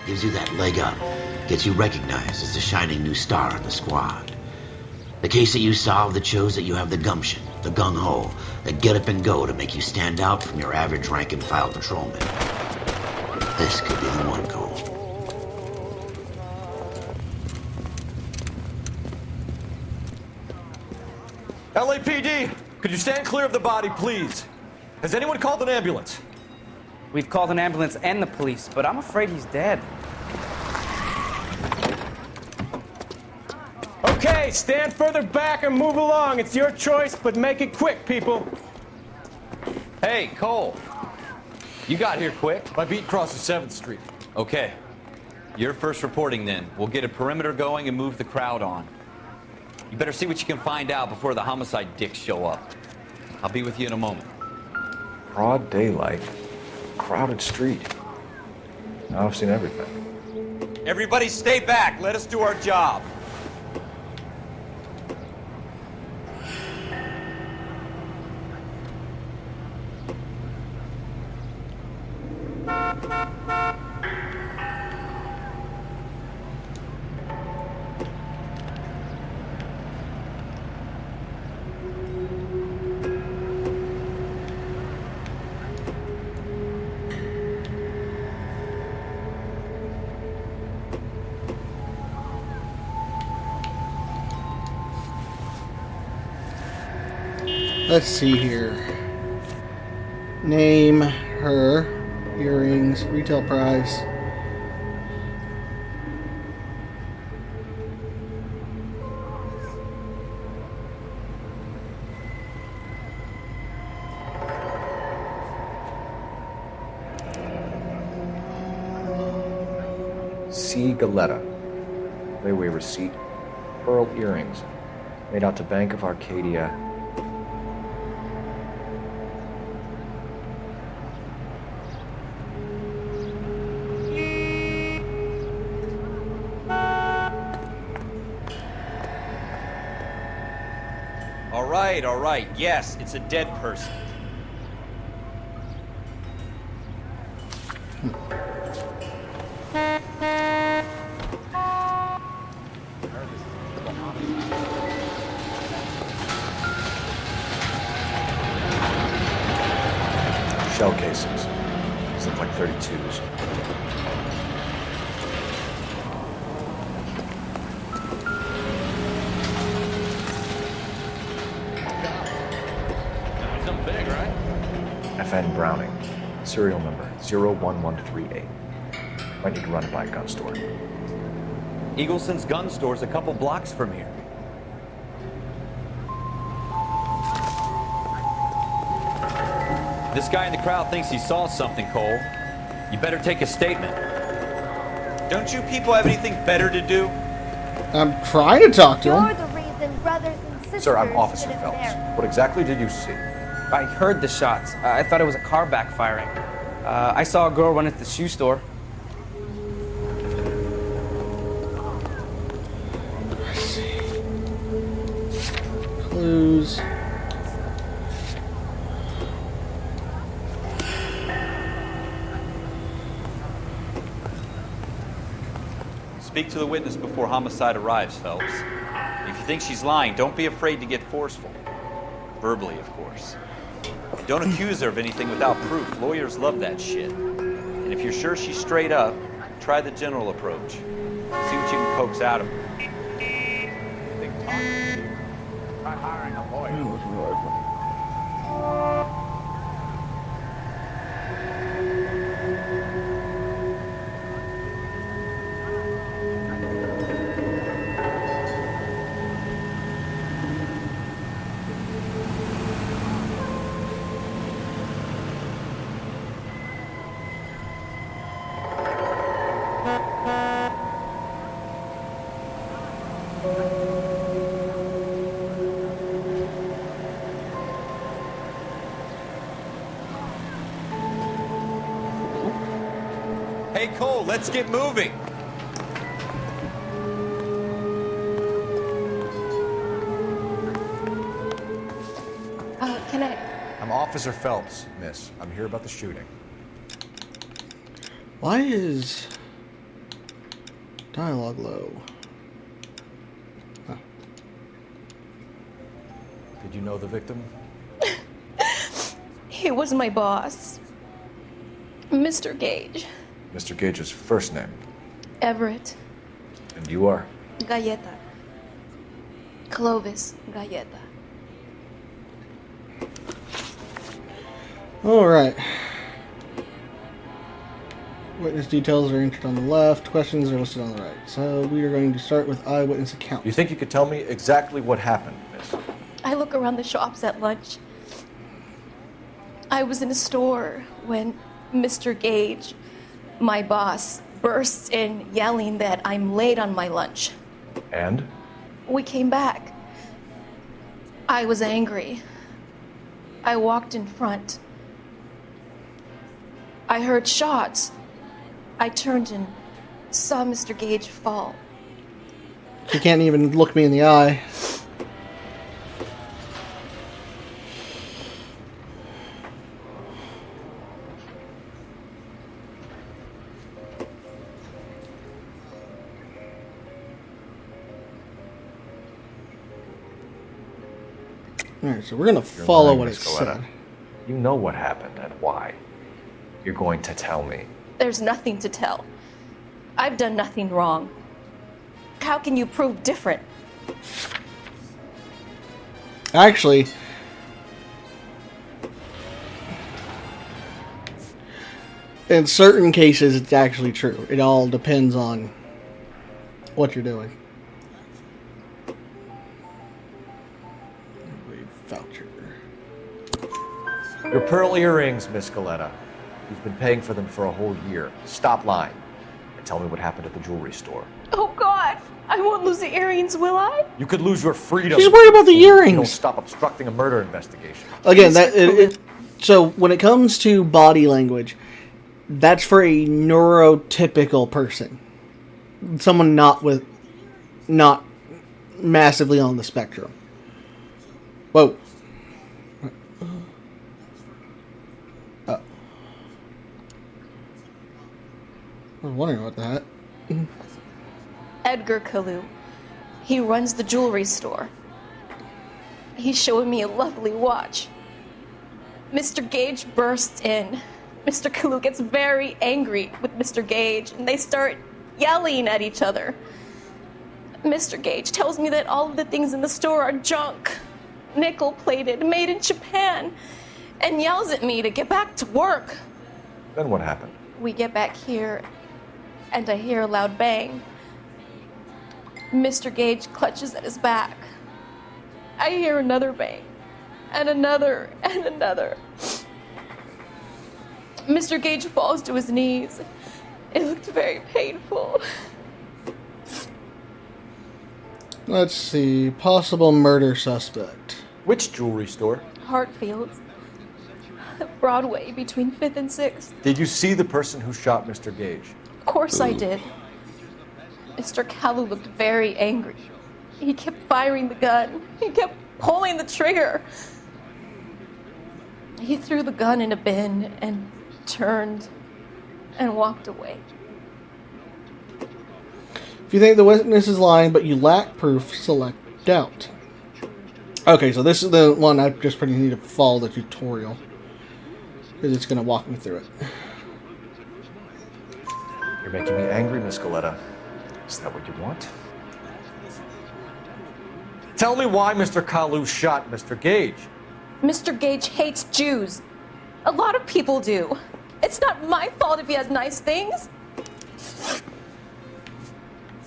Gives you that leg up, gets you recognized as the shining new star in the squad. The case that you solve that shows that you have the gumption, the gung-ho, the get up and go to make you stand out from your average rank and file patrolman. This could be the one, Cole. LAPD, could you stand clear of the body, please? Has anyone called an ambulance? We've called an ambulance and the police, but I'm afraid he's dead. Okay, stand further back and move along. It's your choice, but make it quick, people. Hey, Cole. You got here quick. My beat crosses 7th Street. Okay. You're first reporting then. We'll get a perimeter going and move the crowd on. You better see what you can find out before the homicide dicks show up. I'll be with you in a moment. Broad daylight. Crowded street. Now I've seen everything. Everybody stay back. Let us do our job. Let's see here. Name, her, earrings, retail price. C. Galetta. Layaway receipt. Pearl earrings. Made out to Bank of Arcadia. All right. Yes, it's a dead person. Shell casings. These look like 32s. Something big, right? FN Browning. Serial number 01138. Might need to run it by a gun store. Eagleson's gun store's a couple blocks from here. This guy in the crowd thinks he saw something, Cole. You better take a statement. Don't you people have anything better to do? I'm trying to talk to You're him. the reason brothers and sisters Sir, I'm Officer didn't Phelps. marry. What exactly did you see? I heard the shots. I thought it was a car backfiring. I saw a girl run into the shoe store. Let's see. Clues. Speak to the witness before homicide arrives, Phelps. If you think she's lying, don't be afraid to get forceful. Verbally, of course. Don't accuse her of anything without proof. Lawyers love that shit. And if you're sure she's straight up, try the general approach. See what you can coax out of her. Try hiring a lawyer. Hey, Cole, let's get moving. Can I? I'm Officer Phelps, miss. I'm here about the shooting. Why is dialogue low? Huh. Did you know the victim? He was my boss, Mr. Gage. Mr. Gage's first name. Everett. And you are? Galleta. Clovis Galleta. All right. Witness details are entered on the left. Questions are listed on the right. So we are going to start with eyewitness account. You think you could tell me exactly what happened, miss? I look around the shops at lunch. I was in a store when Mr. Gage, my boss, bursts in yelling that I'm late on my lunch. And? We came back. I was angry. I walked in front. I heard shots. I turned and saw Mr. Gage fall. She can't even look me in the eye. Alright, so we're going to follow what it said. You know what happened and why. You're going to tell me. There's nothing to tell. I've done nothing wrong. How can you prove different? Actually, in certain cases, it's actually true. It all depends on what you're doing. Voucher. Your pearl earrings, Miss Galleta. You've been paying for them for a whole year. Stop lying and tell me what happened at the jewelry store. Oh, God. I won't lose the earrings, will I? You could lose your freedom. She's worried about the earrings. You don't stop obstructing a murder investigation. Again, so when it comes to body language, that's for a neurotypical person. Someone not massively on the spectrum. Whoa. Oh. I was wondering about that. Edgar Kalu. He runs the jewelry store. He's showing me a lovely watch. Mr. Gage bursts in. Mr. Kalu gets very angry with Mr. Gage, and they start yelling at each other. Mr. Gage tells me that all of the things in the store are junk, nickel-plated, made in Japan, and yells at me to get back to work. Then what happened? We get back here, and I hear a loud bang. Mr. Gage clutches at his back. I hear another bang, and another, and another. Mr. Gage falls to his knees. It looked very painful. Let's see. Possible murder suspect. Which jewelry store? Hartfield's. Broadway, between 5th and 6th. Did you see the person who shot Mr. Gage? Of course I did. Mr. Kalu looked very angry. He kept firing the gun. He kept pulling the trigger. He threw the gun in a bin and turned and walked away. If you think the witness is lying but you lack proof, select doubt. Okay, so this is the one I just pretty need to follow the tutorial, because it's going to walk me through it. You're making me angry, Miss Galleta. Is that what you want? Tell me why Mr. Kalu shot Mr. Gage. Mr. Gage hates Jews. A lot of people do. It's not my fault if he has nice things.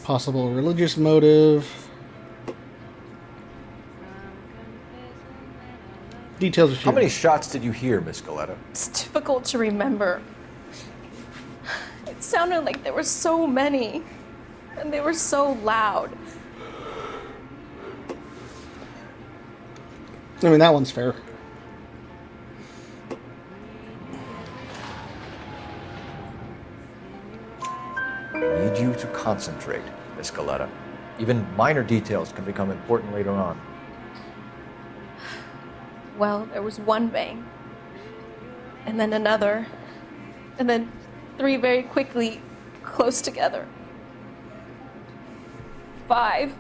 Possible religious motive. Details of shooting. How many shots did you hear, Miss Galleta? It's difficult to remember. It sounded like there were so many, and they were so loud. I mean, that one's fair. I need you to concentrate, Miss Galetta. Even minor details can become important later on. Well, there was one bang, and then another, and then 3 very quickly, close together. 5.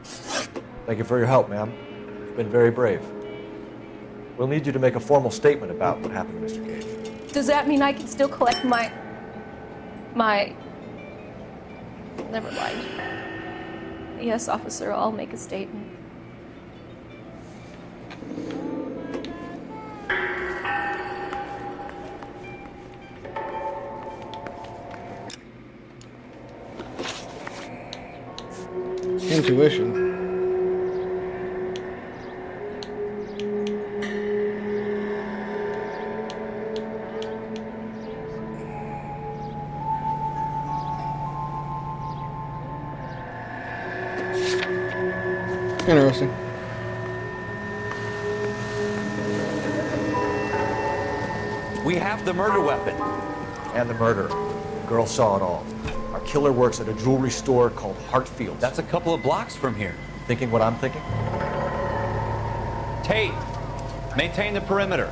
Thank you for your help, ma'am. You've been very brave. We'll need you to make a formal statement about what happened to Mr. Gage. Does that mean I can still collect my... Never mind. Yes, officer, I'll make a statement. Intuition. Interesting. We have the murder weapon. And the murderer. The girl saw it all. Our killer works at a jewelry store called Hartfield. That's a couple of blocks from here. Thinking what I'm thinking? Tate, maintain the perimeter.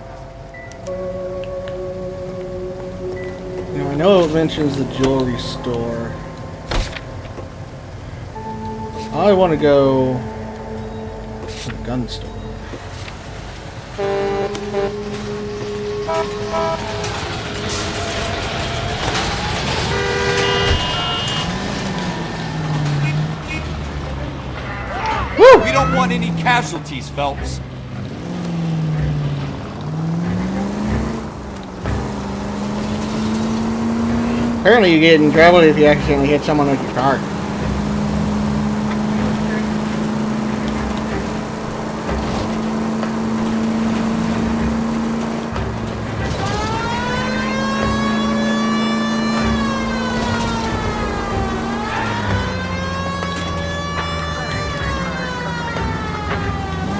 Now, I know it mentions the jewelry store. I want to go to the gun store. Woo! We don't want any casualties, Phelps. Apparently you get in trouble if you accidentally hit someone with your car.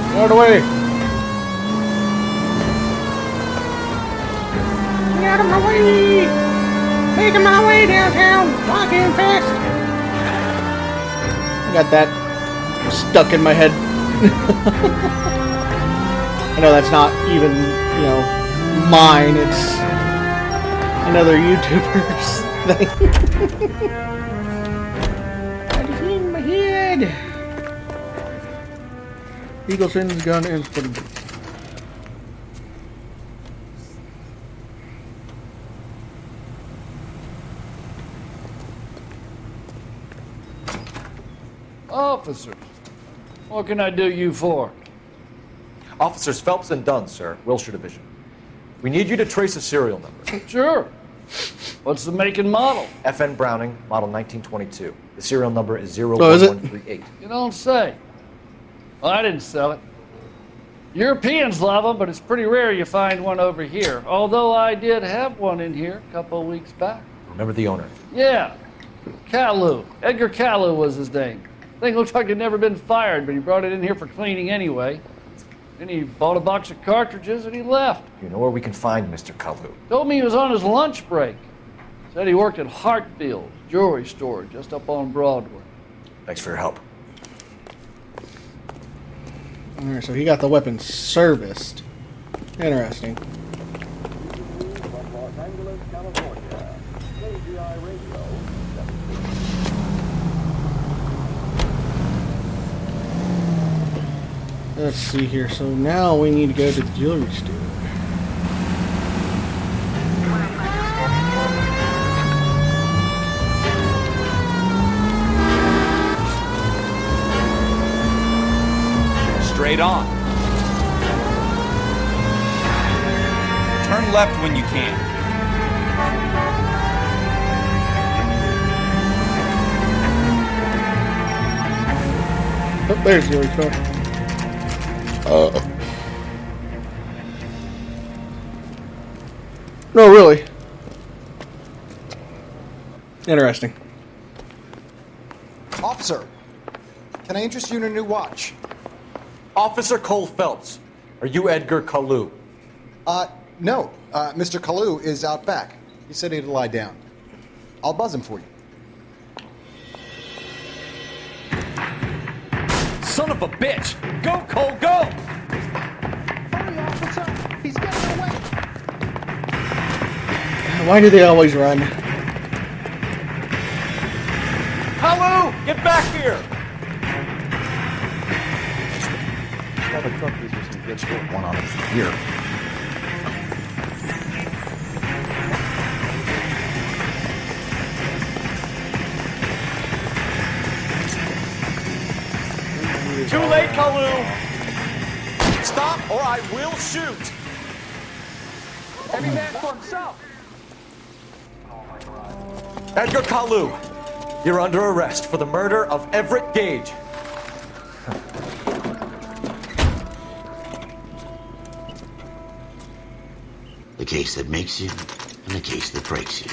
Get out of the way! Get out of my way! Making my way downtown, walking fast. I got that stuck in my head. I know that's not even, you know, mine. It's another YouTuber's thing. I just in my head. Eagleson's gun is pretty good. Officers, what can I do you for? Officers Phelps and Dunn, sir, Wilshire Division. We need you to trace a serial number. Sure. What's the make and model? FN Browning, model 1922. The serial number is Oh, is it? 01138. You don't say. Well, I didn't sell it. Europeans love them, but it's pretty rare you find one over here. Although I did have one in here a couple of weeks back. Remember the owner? Yeah. Caillou. Edgar Caillou was his name. Thing looks like it'd never been fired, but he brought it in here for cleaning anyway. Then he bought a box of cartridges and he left. You know where we can find Mr. Caillou? Told me he was on his lunch break. Said he worked at Hartfield jewelry store just up on Broadway. Thanks for your help. Alright, so he got the weapon serviced. Interesting. Let's see here. So now we need to go to the jewelry store. Straight on. Turn left when you can. Oh, there's the jewelry store. No, really. Interesting. Officer, can I interest you in a new watch? Officer Cole Phelps, are you Edgar Caillou? No. Mr. Caillou is out back. He said he'd lie down. I'll buzz him for you. Son of a bitch! Go, Cole, go! Hurry, officer! He's getting away! Why do they always run? Hello! Get back here! All the truck users can get to one on us here. Too late, Kalu! Stop or I will shoot! Every man for himself. Edgar Kalu, you're under arrest for the murder of Everett Gage. The case that makes you and the case that breaks you.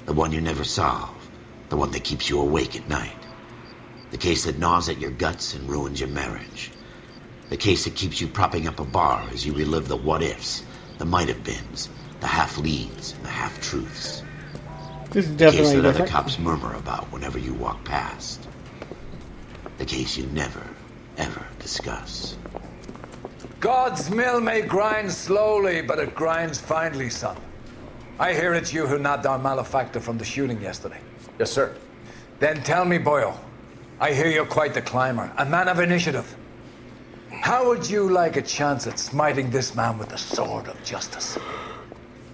The one you never solve. The one that keeps you awake at night. The case that gnaws at your guts and ruins your marriage. The case that keeps you propping up a bar as you relive the what-ifs, the might-have-beens, the half-leads, and the half-truths. This is The case definitely that other different. cops murmur about whenever you walk past. The case you never, ever discuss. God's mill may grind slowly, but it grinds finely, son. I hear it's you who nabbed our malefactor from the shooting yesterday. Yes, sir. Then tell me, Boyle, I hear you're quite the climber, a man of initiative. How would you like a chance at smiting this man with the sword of justice?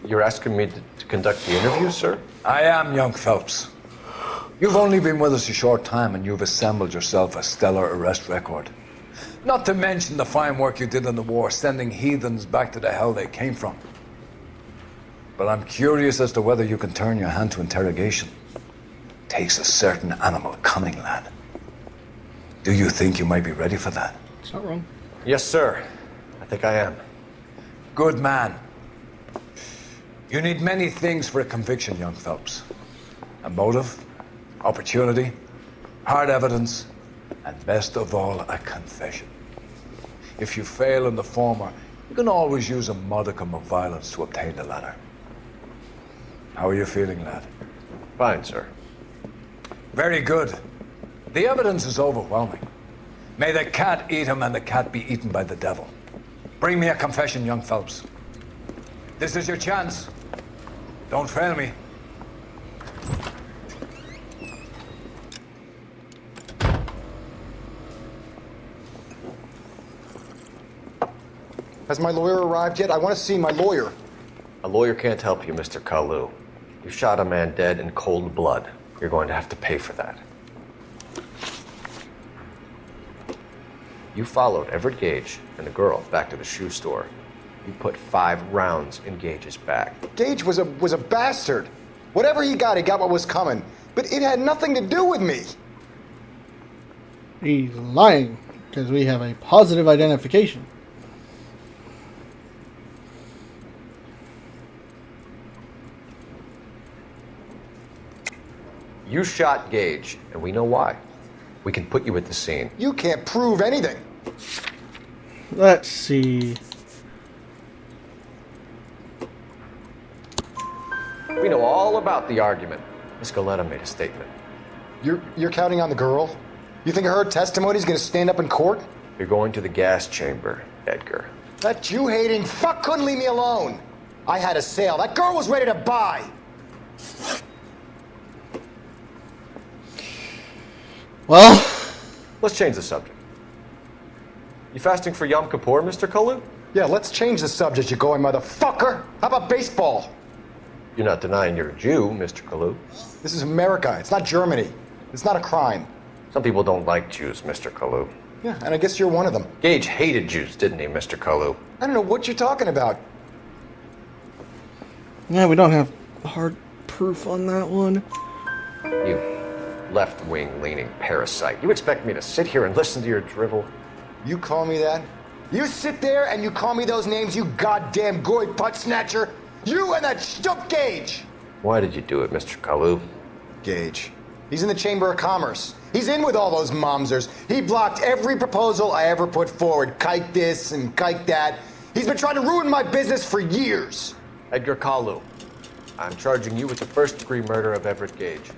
You're asking me to conduct the interview, sir? I am, young Phelps. You've only been with us a short time and you've assembled yourself a stellar arrest record. Not to mention the fine work you did in the war, sending heathens back to the hell they came from. But I'm curious as to whether you can turn your hand to interrogation. Takes a certain animal cunning, lad. Do you think you might be ready for that? It's not wrong. Yes, sir. I think I am. Good man. You need many things for a conviction, young Phelps. A motive, opportunity, hard evidence, and best of all, a confession. If you fail in the former, you can always use a modicum of violence to obtain the latter. How are you feeling, lad? Fine, sir. Very good. The evidence is overwhelming. May the cat eat him and the cat be eaten by the devil. Bring me a confession, young Phelps. This is your chance. Don't fail me. Has my lawyer arrived yet? I want to see my lawyer. A lawyer can't help you, Mr. Kalu. You shot a man dead in cold blood. You're going to have to pay for that. You followed Everett Gage and the girl back to the shoe store. You put 5 rounds in Gage's back. Gage was a bastard. Whatever he got what was coming. But it had nothing to do with me. He's lying because we have a positive identification. You shot Gage, and we know why. We can put you at the scene. You can't prove anything. Let's see. We know all about the argument. Miss Galetta made a statement. You're counting on the girl? You think her testimony's gonna stand up in court? You're going to the gas chamber, Edgar. That Jew-hating fuck couldn't leave me alone. I had a sale. That girl was ready to buy. Well, let's change the subject. You fasting for Yom Kippur, Mr. Kalu? Yeah, let's change the subject, you going motherfucker. How about baseball? You're not denying you're a Jew, Mr. Kalu. This is America. It's not Germany. It's not a crime. Some people don't like Jews, Mr. Kalu. Yeah, and I guess you're one of them. Gage hated Jews, didn't he, Mr. Kalu? I don't know what you're talking about. yeah, we don't have hard proof on that one. You left-wing leaning parasite. You expect me to sit here and listen to your drivel? You call me that? You sit there and you call me those names, you goddamn goy butt snatcher? You and that stump Gage! Why did you do it, Mr. Kalu? Gage. He's in the Chamber of Commerce. He's in with all those momsers. He blocked every proposal I ever put forward. Kike this and kike that. He's been trying to ruin my business for years. Edgar Kalu, I'm charging you with the first-degree murder of Everett Gage.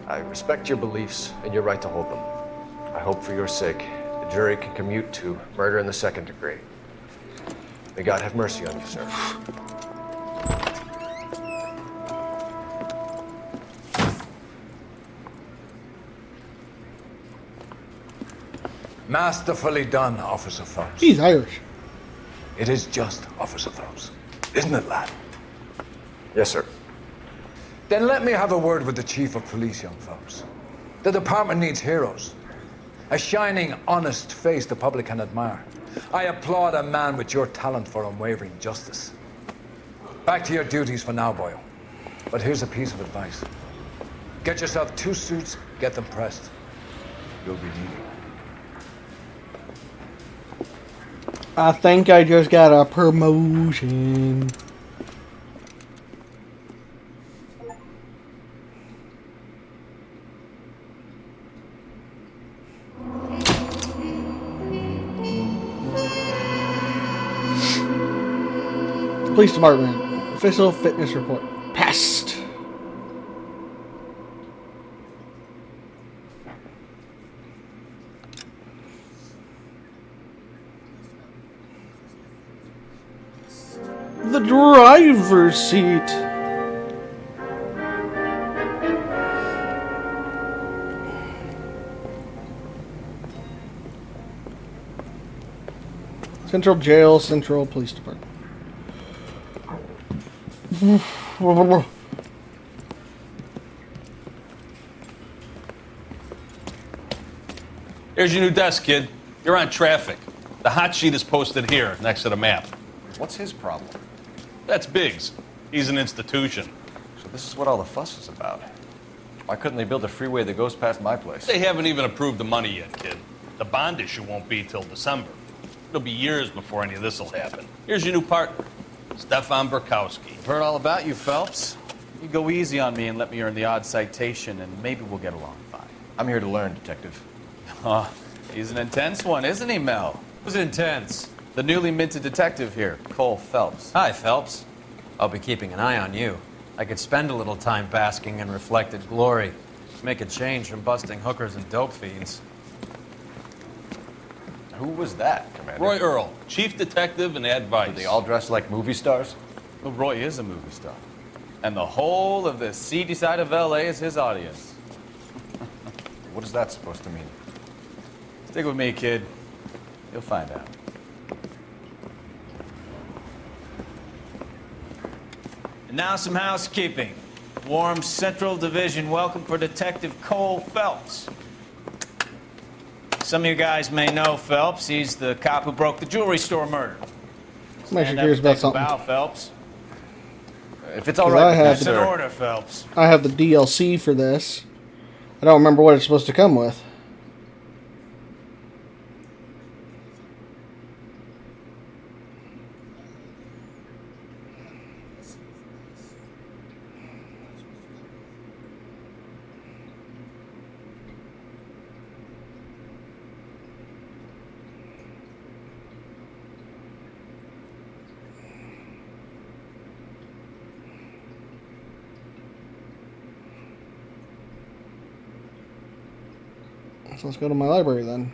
I respect your beliefs and your right to hold them. I hope for your sake the jury can commute to murder in the second degree. May God have mercy on you, sir. Masterfully done, Officer Phelps. He's Irish. It is just, Officer Phelps. Isn't it, lad? Yes, sir. Then let me have a word with the Chief of Police, young Phelps. The department needs heroes. A shining, honest face the public can admire. I applaud a man with your talent for unwavering justice. Back to your duties for now, boyo. But here's a piece of advice. Get yourself 2 suits, get them pressed. You'll be needing. I think I just got a promotion. Police Department. Official fitness report. Passed. The driver's seat. Central Jail, Central Police Department. Here's your new desk, kid. You're on traffic. The hot sheet is posted here, next to the map. What's his problem? That's Biggs. He's an institution. So this is what all the fuss is about. Why couldn't they build a freeway that goes past my place? They haven't even approved the money yet, kid. The bond issue won't be till December. It'll be years before any of this will happen. Here's your new partner, Stefan Burkowski. I've heard all about you, Phelps. You go easy on me and let me earn the odd citation, and maybe we'll get along fine. I'm here to learn, Detective. Oh, he's an intense one, isn't he, Mel? Who's intense? The newly minted detective here, Cole Phelps. Hi, Phelps. I'll be keeping an eye on you. I could spend a little time basking in reflected glory. Make a change from busting hookers and dope fiends. Who was that, Commander? Roy Earl, chief detective and advice. Are they all dressed like movie stars? Well, Roy is a movie star. And the whole of the seedy side of L.A. is his audience. What is that supposed to mean? Stick with me, kid. You'll find out. And now some housekeeping. Warm Central Division welcome for Detective Cole Phelps. Some of you guys may know Phelps. He's the cop who broke the jewelry store murder. I'm actually curious about something. Phelps. If it's all right, that's an order, Phelps. I have the DLC for this. I don't remember what it's supposed to come with. So let's go to my library then.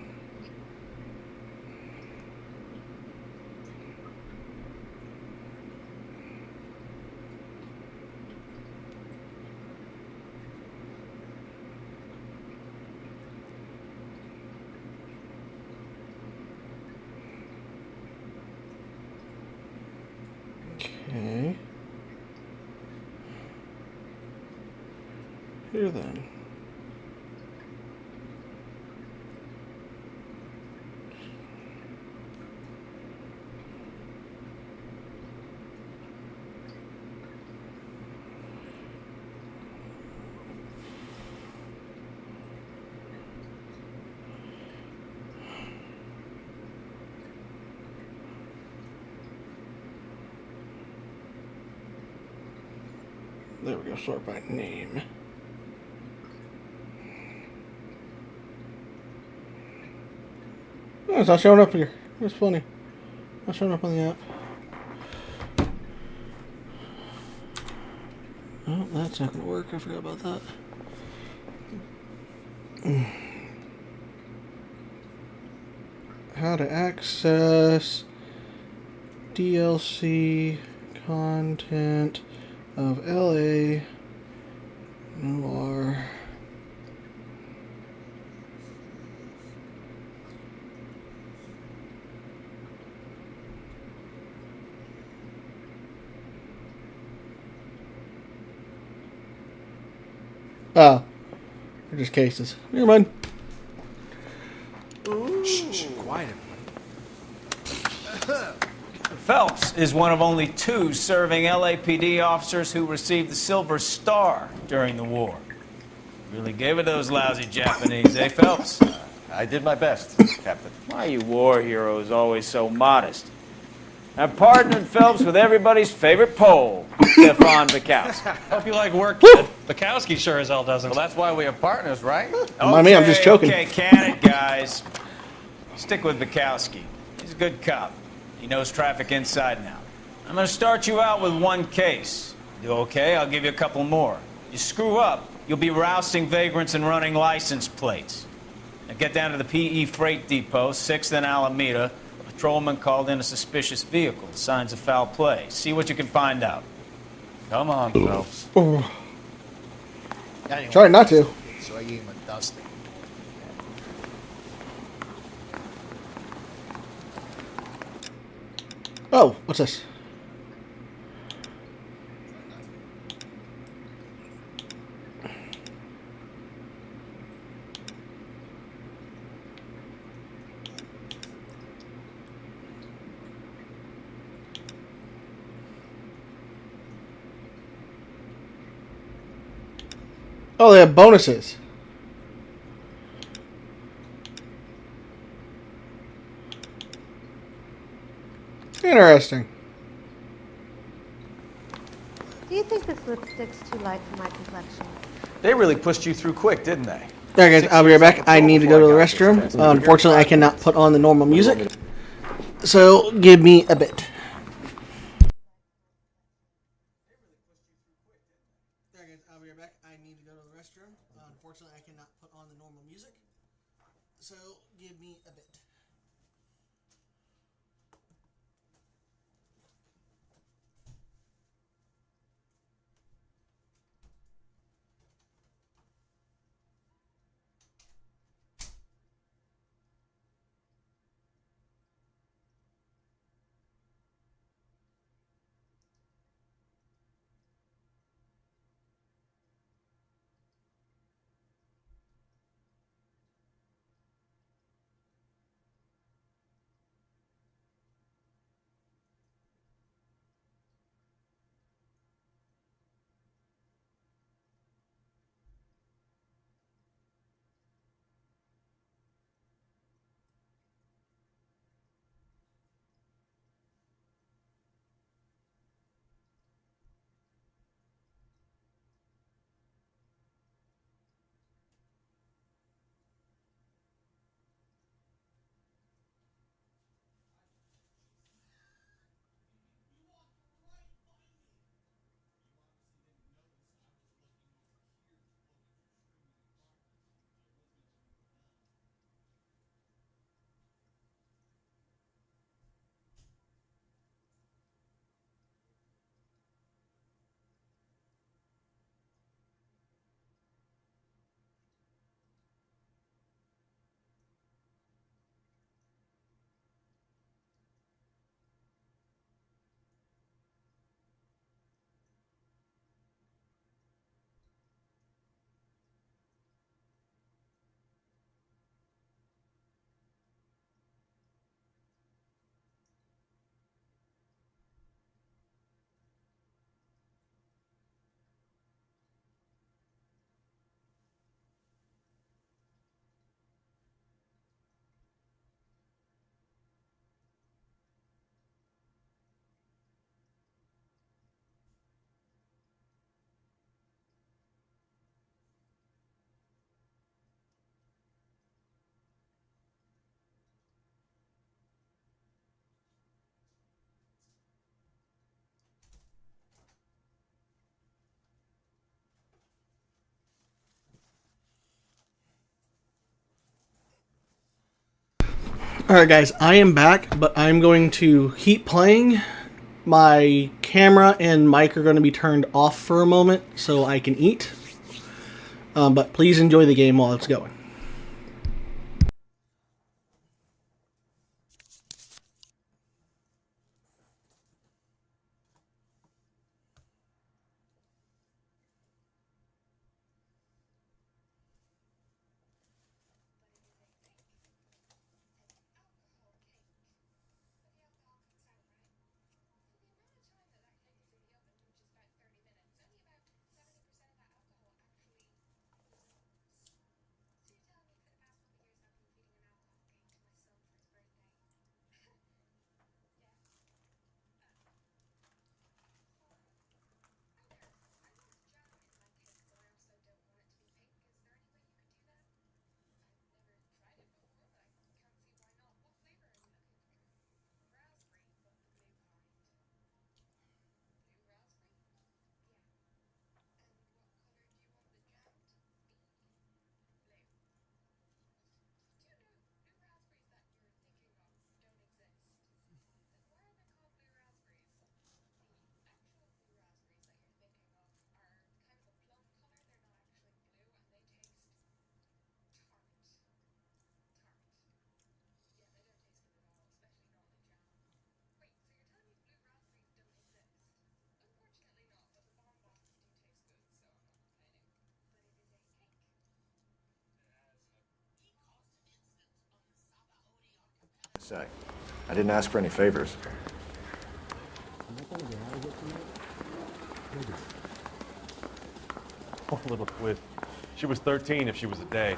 Okay. Here then. There we go, sort by name. Oh, it's not showing up here. That's funny. Not showing up on the app. Oh, that's not going to work. I forgot about that. How to access DLC content of LA Noire. Oh, they're just cases. Never mind. Shh, quiet everybody. Phelps is one of only 2 serving LAPD officers who received the Silver Star during the war. Really gave it those lousy Japanese, eh, Phelps? I did my best, Captain. Why are you war heroes always so modest? I've partnered Phelps with everybody's favorite Pole, Stefan Bukowski. Hope you like work, kid. Bukowski sure as hell doesn't. Well, that's why we have partners, right? I mean, I'm just joking. Okay, can it, guys. Stick with Bukowski. He's a good cop. He knows traffic inside and out. I'm going to start you out with 1 case. Do okay? I'll give you a couple more. You screw up, you'll be rousting vagrants and running license plates. Now get down to the PE Freight Depot, 6th and Alameda. A patrolman called in a suspicious vehicle. Signs of foul play. See what you can find out. Come on, Phelps. Oh. Try not to. So I gave him a dusting. Oh, what's this? Oh, they have bonuses. Interesting. Do you think this lipstick's too light for my complexion? They really pushed you through quick, didn't they? Alright guys, I'll be right back. I need to go to the restroom. Unfortunately, I cannot put on the normal music. So, give me a bit. Alright guys, I'll be right back. I need to go to the restroom. Unfortunately, I cannot put on the normal music. So, give me a bit. Alright guys, I am back, but I'm going to keep playing. My camera and mic are going to be turned off for a moment so I can eat. But please enjoy the game while it's going. Say, I didn't ask for any favors. Oh, little twist. She was 13 if she was a day.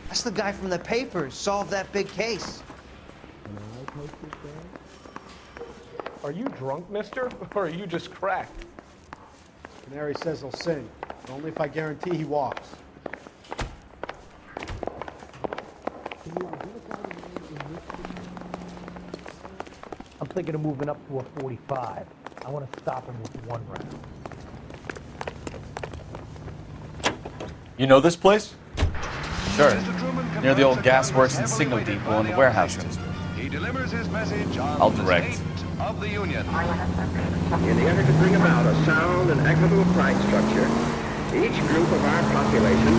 That's the guy from the papers. Solved that big case. Are you drunk, mister? Or are you just cracked? Canary says he'll sing, but only if I guarantee he walks. I'm thinking of moving up to a 45. I want to stop him with one round. You know this place? Sure. Near the old gas works and signal depot in the warehouse district. He delivers his message on I'll direct. Of the Union. In the effort to bring about a sound and equitable price structure, each group of our population...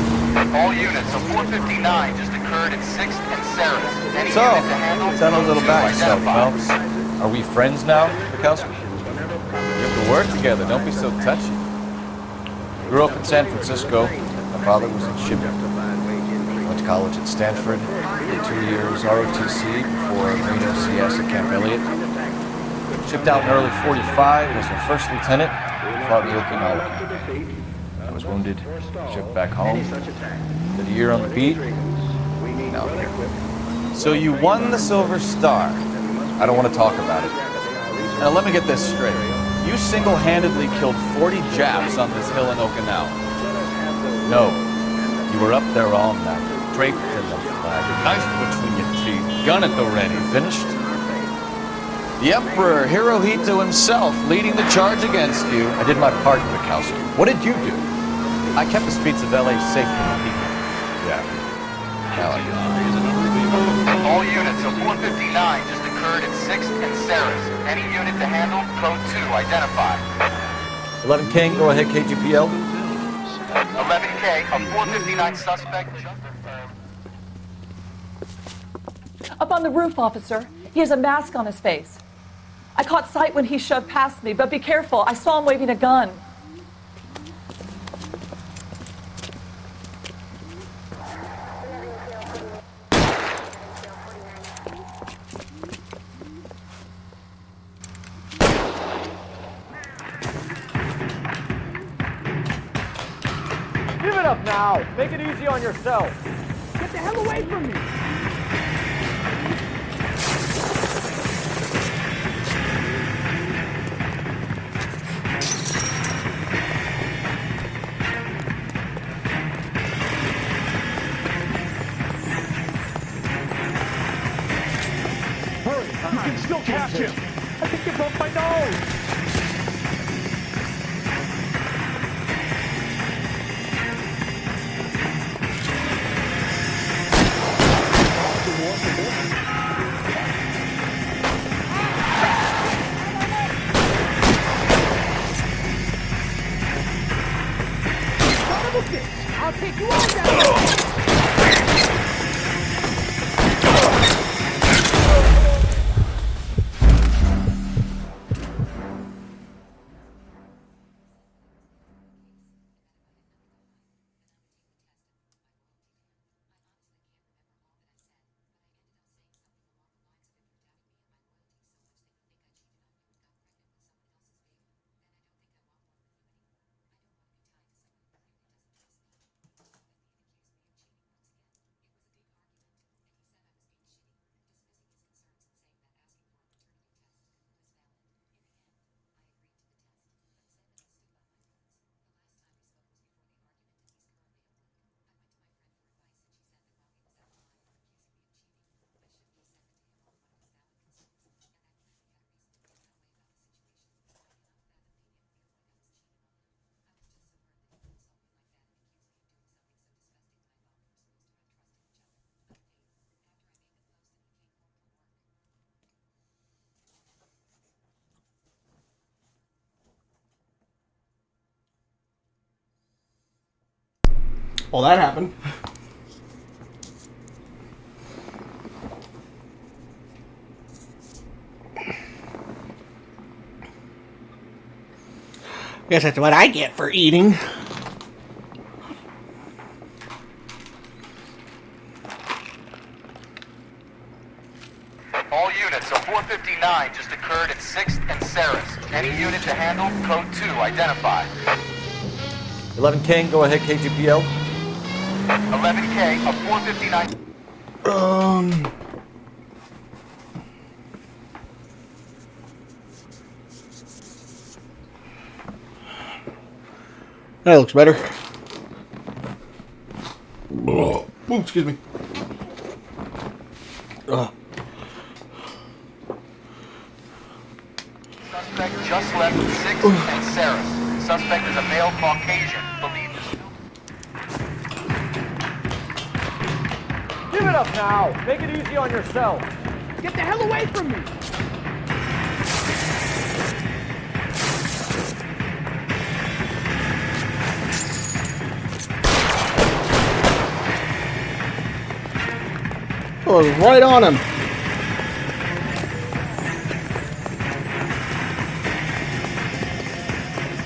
All units of 459 just occurred at 6th and Sarah's. Any So, unit to handle, tell a little about yourself, identify. Phelps. Are we friends now, Mikowski? We have to work together, don't be so touchy. Grew up in San Francisco. My father was in shipping. Went to college at Stanford. Did 2 years ROTC before Reno CS at Camp Elliott. Shipped out in early 45 as a first lieutenant. Fought in Okinawa. I was wounded. Shipped back home. Did a year on the beat. Now I'm here. So you won the Silver Star. I don't want to talk about it. Now let me get this straight. You single-handedly killed 40 Japs on this hill in Okinawa. No. You were up there all night, draped in the flag, knife between your teeth, gun at the ready. Finished? The Emperor Hirohito himself leading the charge against you. I did my part, Mikowski. What did you do? I kept the streets of LA safe from the people. Yeah. Now I do. All units of 459 just occurred at 6th and Sarah's. Any unit to handle, code 2, identify. 11 King, go ahead, KGPL. 11K, a 459 suspect. Up on the roof, officer. He has a mask on his face. I caught sight when he shoved past me, but be careful. I saw him waving a gun. Give it up now. Make it easy on yourself. Get the hell away from me. Hurry, you can still catch him. I think you broke my nose. take you all down! Well, that happened. Guess that's what I get for eating. All units, a 459 just occurred at 6th and Saris. Any unit to handle, code 2, identify. 11 King, go ahead, KGPL. 11K, a 459... That looks better. Ooh, excuse me. Suspect just left 6th and Saris. Suspect is a male Caucasian. Believed this. Give it up now! Make it easy on yourself! Get the hell away from me! Oh, it was right on him.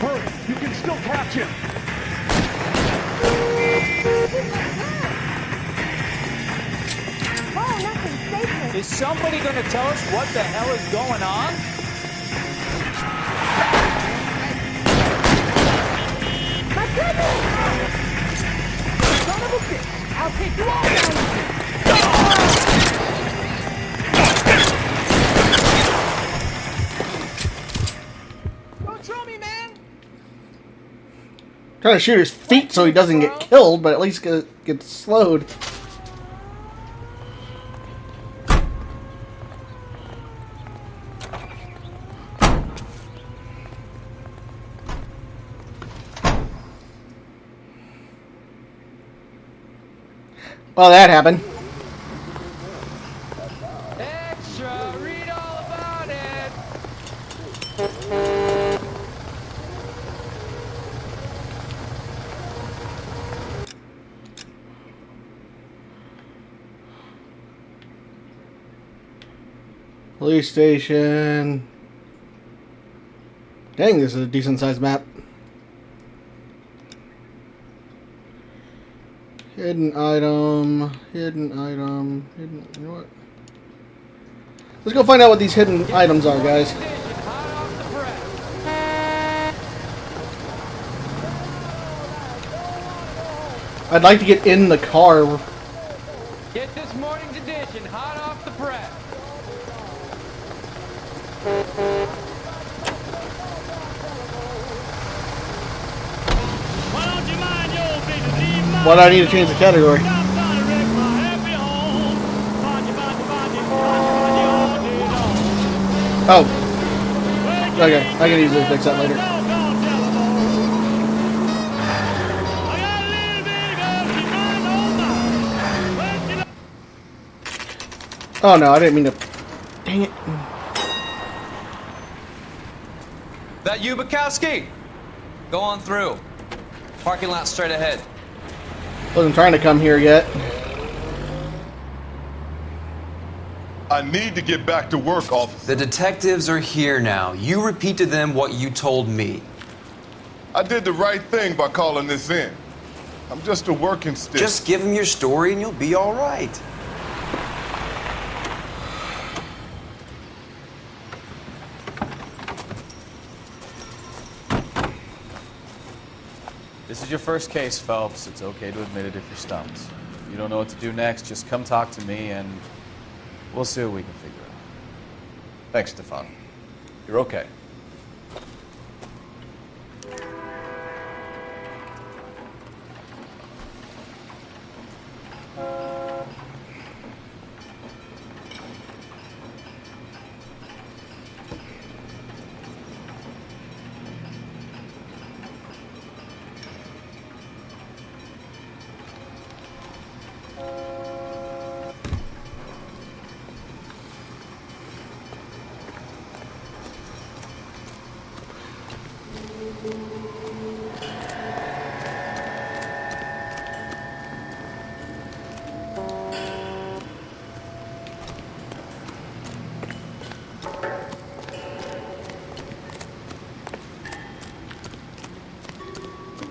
Hurry! You can still catch him! Is somebody going to tell us what the hell is going on? My goodness! Son of a bitch! I'll take you all down! Don't throw me, man! Trying to shoot his feet so he doesn't get killed, but at least get slowed. Well, that happened. Extra! Read all about it! Police station. Dang, this is a decent sized map. Hidden item, hidden item, hidden, you know what? Let's go find out what these hidden items are, guys. I'd like to get in the car. Get this morning's edition hot off the press. Why do I need to change the category? Oh. Okay, I can easily fix that later. Oh no, I didn't mean to. Dang it. That you, Bukowski? Go on through. Parking lot straight ahead. Wasn't trying to come here yet. I need to get back to work, officer. The detectives are here now. You repeat to them what you told me. I did the right thing by calling this in. I'm just a working stick. Just give them your story and you'll be all right. This is your first case, Phelps. It's okay to admit it if you're stumped. If you don't know what to do next, just come talk to me and we'll see what we can figure out. Thanks, Stefan. You're okay.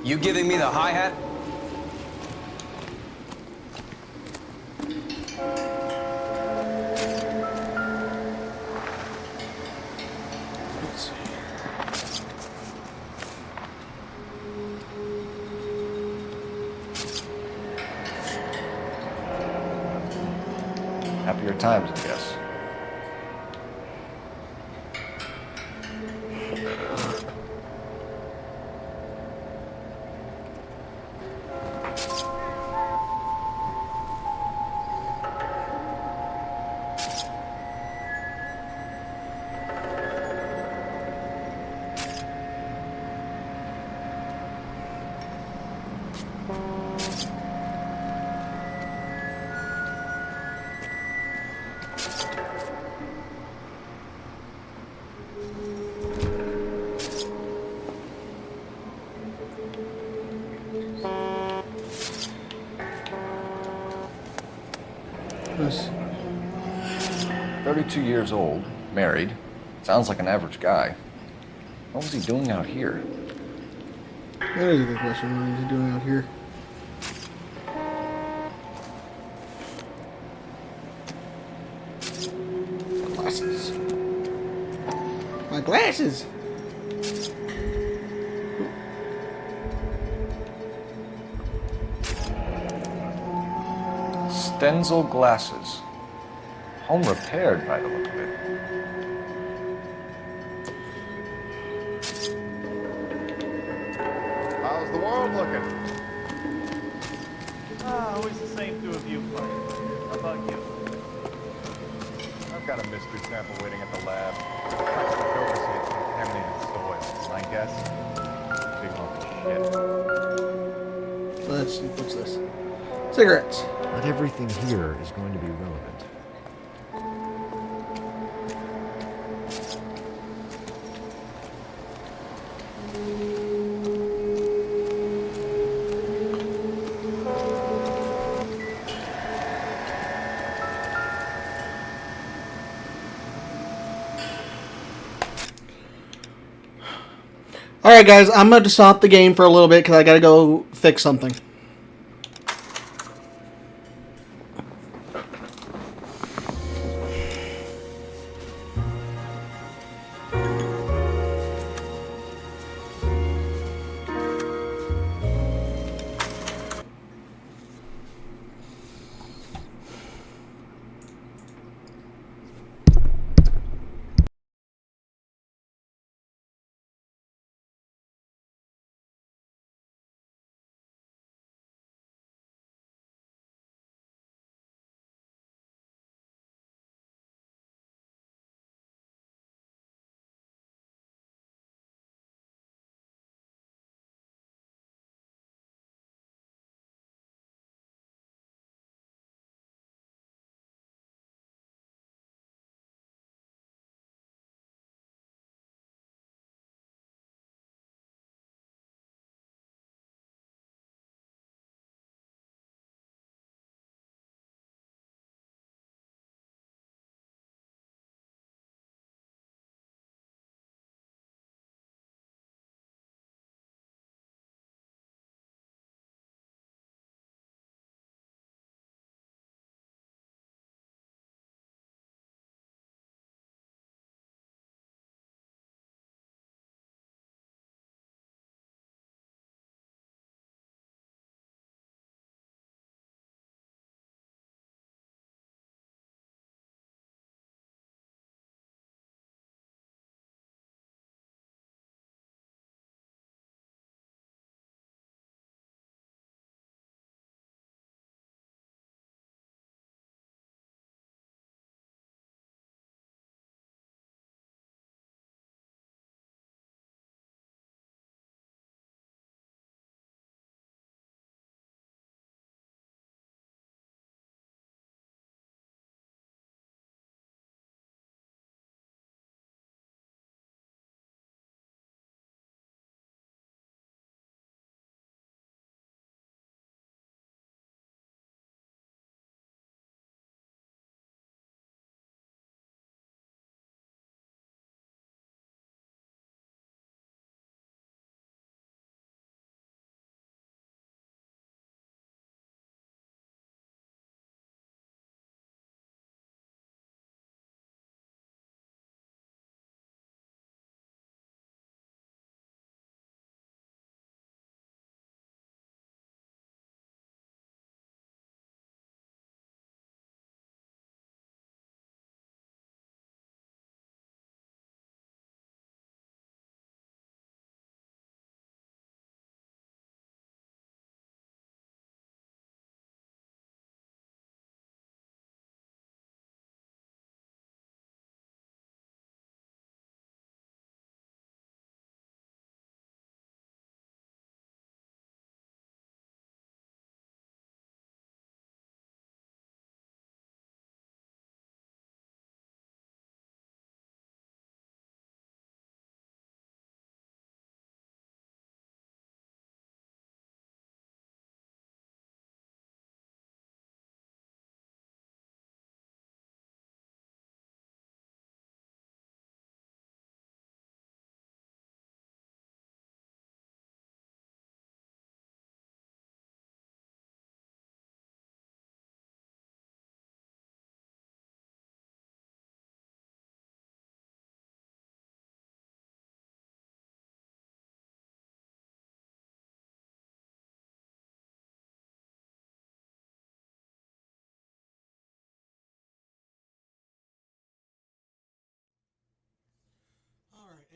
You giving me the hi-hat? Happier times, I guess. Yes. 32 years old, married. Sounds like an average guy. What was he doing out here? That is a good question. What is he doing out here? Glasses. My glasses! Stenzel glasses. Home repaired by the look of it. How's the world looking? Always the same two of you, buddy. How about you? I've got a mystery sample waiting at the lab. Practical oversee it contaminated soil. My guess? Big lump of shit. Let's see, what's this? Cigarettes. Not everything here is going to be relevant. Alright guys, I'm going to stop the game for a little bit because I got to go fix something.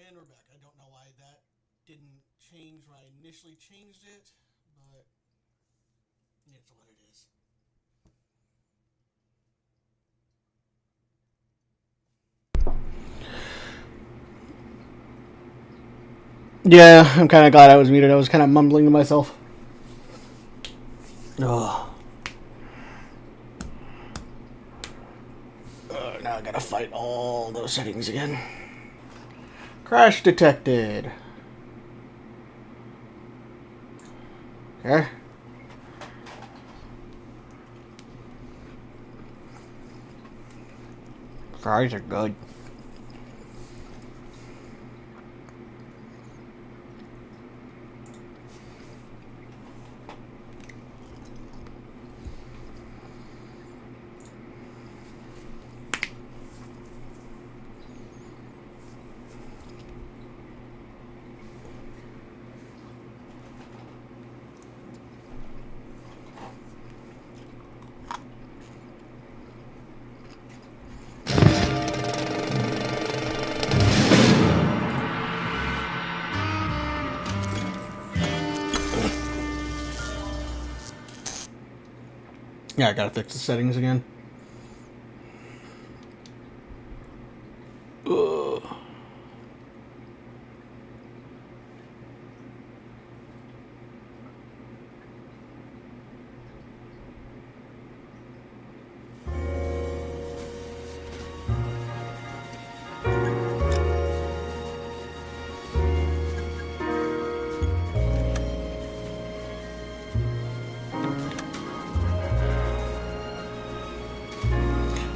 And we're back. I don't know why that didn't change when I initially changed it, but it's what it is. Yeah, I'm kind of glad I was muted. I was kind of mumbling to myself. Oh. Now I gotta fight all those settings again. Crash detected. Okay. Fries are good. Yeah, I gotta fix the settings again. Ugh.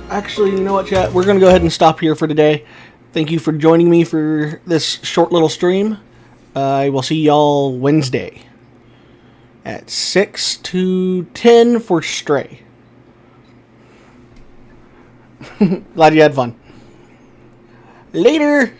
Actually, you know what, chat? We're going to go ahead and stop here for today. Thank you for joining me for this short little stream. I will see y'all Wednesday at 6 to 10 for Stray. Glad you had fun. Later!